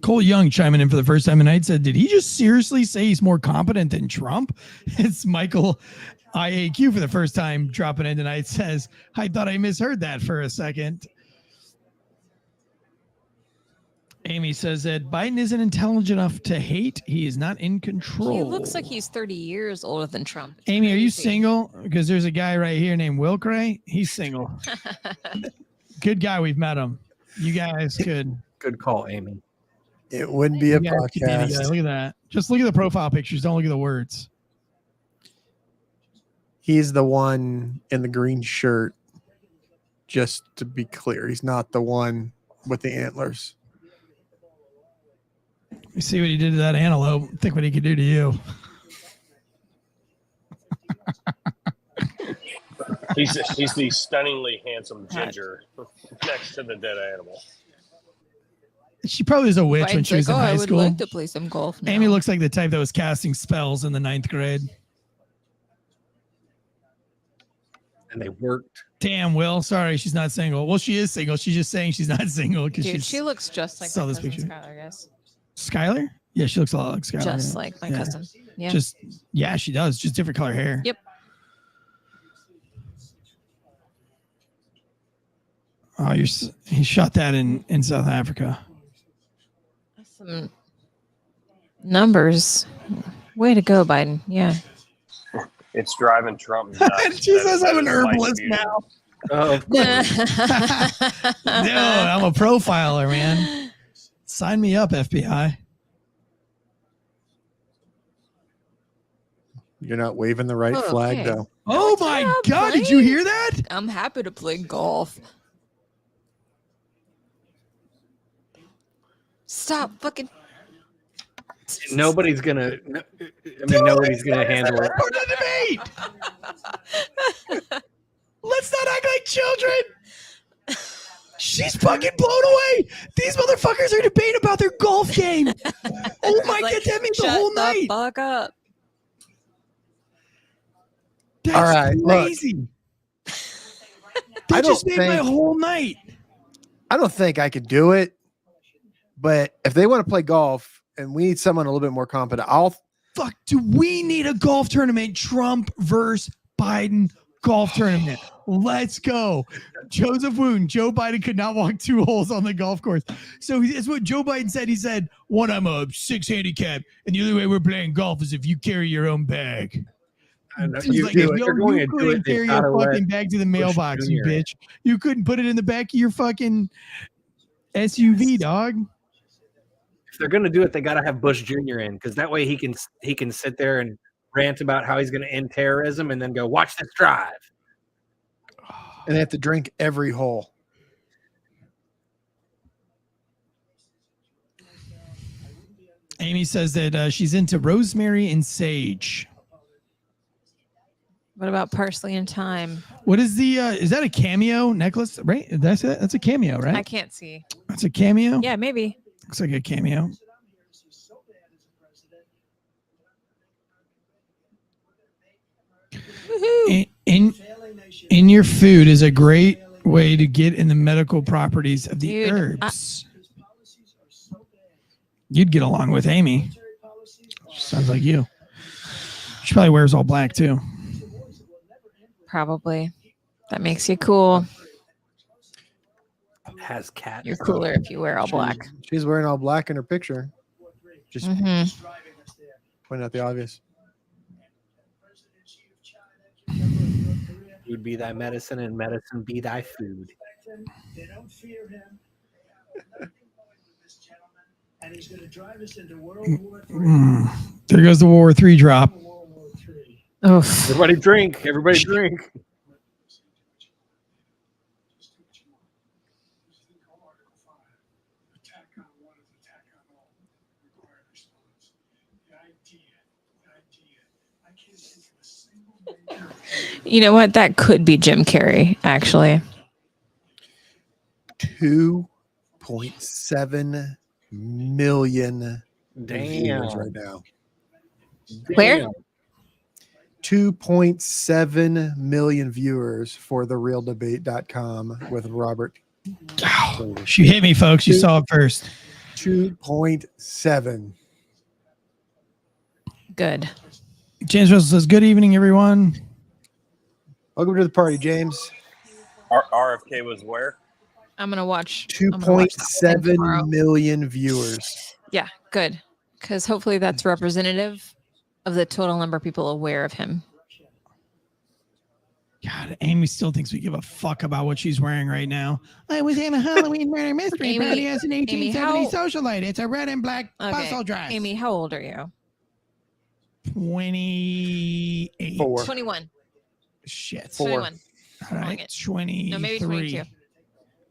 Cole Young chiming in for the first time tonight said, did he just seriously say he's more competent than Trump? It's Michael IAQ for the first time dropping in tonight. Says, I thought I misheard that for a second. Amy says that Biden isn't intelligent enough to hate. He is not in control. he looks like he's 30 years older than Trump. It's Amy, are you crazy. single? Because there's a guy right here named Will Cray. He's single. Good guy. We've met him. You guys could. Good call, Amy. It wouldn't be a you guys could date a guy. podcast. Look at that. Just look at the profile pictures. Don't look at the words. He's the one in the green shirt. Just to be clear, he's not the one with the antlers. You see what he did to that antelope. Think what he could do to you. He's the stunningly handsome ginger next to the dead animal. She probably was a witch when Biden's she was in like, high I would school. like to play some golf now. Amy looks like the type that was casting spells in the 9th grade. And they worked. Damn, Will. Sorry, she's not single. Well, she is single. She's just saying she's not single because Dude, she's she looks just like saw my this cousin picture. Skylar, I guess. Skylar? Yeah, she looks a lot like Skylar. Just yeah. like my Yeah. cousin. Yeah. Just yeah, she does. Just different color hair. Yep. Oh, he shot that in South Africa. Some numbers. Way to go, Biden. Yeah. It's driving Trump nuts. She says I'm an That is like herbalist beauty. now. Oh, No, I'm a profiler, man. Sign me up, FBI. You're not waving the right Oh, flag, okay. though. Oh my God! Did you hear that? I'm happy to play golf. Stop fucking. nobody's gonna. Nobody's gonna handle it. Part of the debate. Let's not act like children. She's fucking blown away. These motherfuckers are debating about their golf game. Oh my God, that means the whole night. Fuck up. That's All right, look. crazy. I They don't just made my think- whole night. I don't think I could do it, but if they want to play golf and we need someone a little bit more competent, Fuck, do we need a golf tournament? Trump versus Biden golf tournament. Let's go. Joseph Woon, Joe Biden could not walk 2 holes on the golf course. So it's what Joe Biden said. He said, one, I'm a 6 handicap, and the only way we're playing golf is if you carry your own bag. You couldn't carry your fucking bag to the mailbox, you bitch. You couldn't put it in the back of your fucking SUV, dog. If they're gonna do it, they gotta have Bush Jr. in, because that way he can sit there and rant about how he's gonna end terrorism and then go, watch this drive. And they have to drink every hole. Amy says that she's into rosemary and sage. What about parsley and thyme? What is the is that a cameo necklace? Right? That's a cameo, right? I can't see. That's a cameo? Yeah, maybe. Looks like a cameo. In your food is a great way to get in the medical properties of the herbs. You'd get along with Amy. Sounds like you. She probably wears all black too. Probably. That makes you cool. Has cat. You're cooler if you wear all black. She's wearing all black in her picture. Just point out the obvious. Food be thy medicine, and medicine be thy food. They don't fear him. And he's going to drive us into World War III. There goes the World War III drop. Oh, everybody drink! Everybody drink! You know what? That could be Jim Carrey, actually. 2.7 million viewers right now. Where? 2.7 million viewers for therealdebate.com with Robert. Oh, she hit me, folks. You saw it first. 2.7. Good. James Russell says, good evening, everyone. Welcome to the party, James. RFK was where? I'm going to watch 2.7 million viewers. Yeah, good. Because hopefully that's representative of the total number of people aware of him. God, Amy still thinks we give a fuck about what she's wearing right now. I was in a Halloween murder mystery party as an 1870 socialite. It's a red and black bustle dress. Amy, how old are you? 28. 21. Shit. 21. All right. 23. No, maybe 22.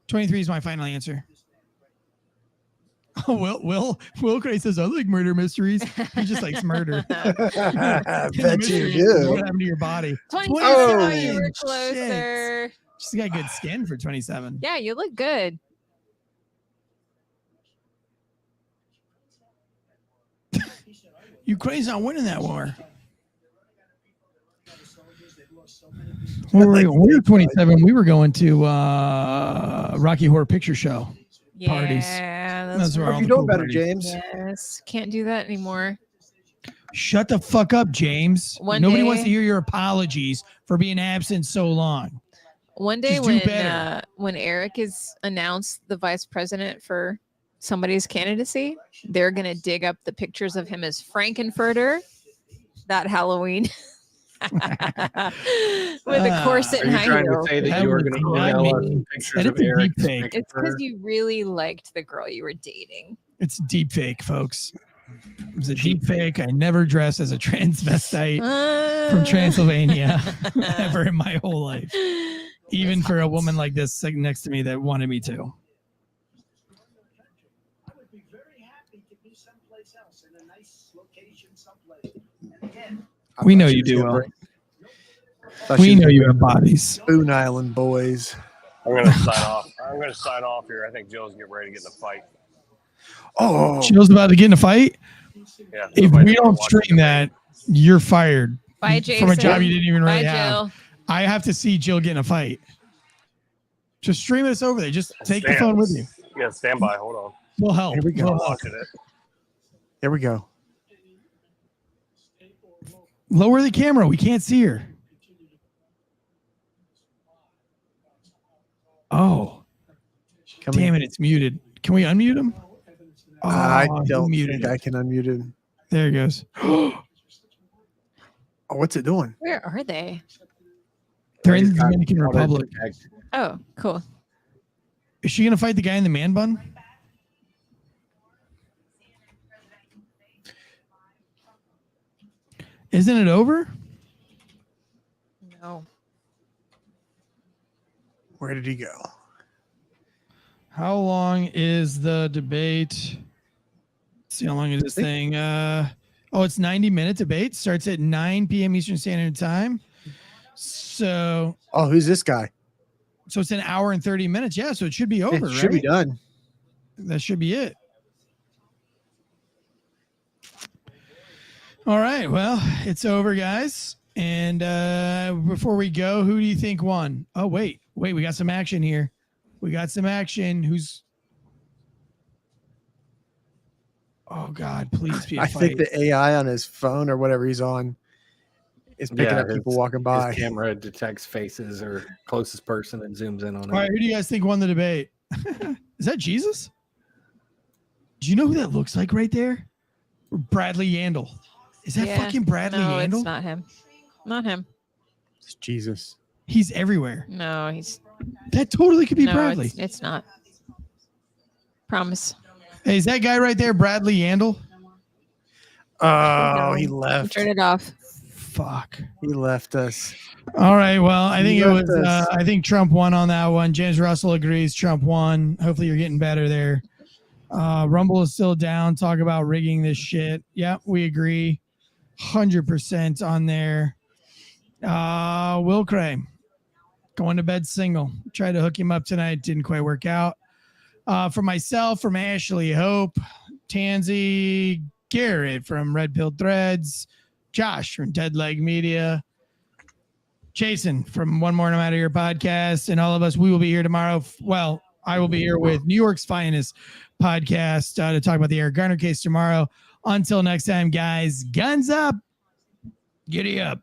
23 is my final answer. Oh, Will Cray says, I like murder mysteries. He just likes murder. I bet you do. What happened to your body? 27. Oh, You were closer. Shit. She's got good skin for 27. Yeah, you look good. Ukraine's not winning that war. When we were 27, we were going to Rocky Horror Picture Show parties. Yeah, that's where what all you the know cool about it, parties. James? Yes, can't do that anymore. Shut the fuck up, James. One Nobody day- wants to hear your apologies for being absent so long. One day Just do better. when Eric is announced the vice president for somebody's candidacy, they're going to dig up the pictures of him as Frankenfurter that Halloween. With a corset and Are you high trying to heels. say that you were going to email us some pictures of Eric? It's because you really liked the girl you were dating. It's deep fake, folks. It was a deep fake. I never dressed as a transvestite from Transylvania ever in my whole life. Even for a woman like this sitting next to me that wanted me to. I would be very happy to be someplace else in a nice location someplace. And again, We know you do well. We know you have bodies. Spoon Island boys. I'm going to sign off. I'm going to sign off here. I think Joe's getting ready to get in a fight. Oh, Jill's about to get in a fight. Yeah. If we don't stream that, you're fired. Bye, From a job Jason. you didn't even really Bye, have. Jill. I have to see Jill get in a fight. Just stream us over there. Just take the phone with you. Yeah, stand by. Hold on. We'll help. Here we go. We'll I'm help. watching it. Here we go. Lower the camera. We can't see her. Oh, damn it! It's muted. Can we unmute him? Oh, I don't muted think I can unmute him. There he goes. Oh, what's it doing? Where are they? They're in the Dominican Republic. Oh, cool. Is she gonna fight the guy in the man bun? Isn't it over? No. Where did he go? How long is the debate? Let's see how long is this thing? It's 90-minute debate. Starts at 9 p.m. Eastern Standard Time. So. Oh, who's this guy? So it's an hour and 30 minutes. Yeah, so it should be over. It should be done. That should be it. All right. Well, it's over, guys. And before we go, who do you think won? Oh, wait. We got some action here. We got some action. Oh, God, please be a I fight. think the AI on his phone or whatever he's on is picking up people walking by. His camera detects faces or closest person and zooms in on it. All right, who do you guys think won the debate? Is that Jesus? Do you know who that looks like right there? Bradley Yandel. Is that fucking Bradley Yandel? No, it's not him. Not him. It's Jesus. He's everywhere. No, he's... That totally could be Bradley. It's not. Promise. Hey, is that guy right there Bradley Yandel? Oh, he left. Turn it off. Fuck. He left us. All right. Well, I think it was. I think Trump won on that one. James Russell agrees. Trump won. Hopefully, you're getting better there. Rumble is still down. Talk about rigging this shit. Yep, we agree. 100% on there. Will Cray going to bed single. Tried to hook him up tonight. Didn't quite work out. For myself, from Ashley Hope, Tansey, Garrett from Red Pill Threads, Josh from Deadleg Media, Jason from One More No Matter Your podcast, and all of us, we will be here tomorrow. Well, I will be here with New York's Finest podcast to talk about the Eric Garner case tomorrow. Until next time, guys, guns up. Giddy up.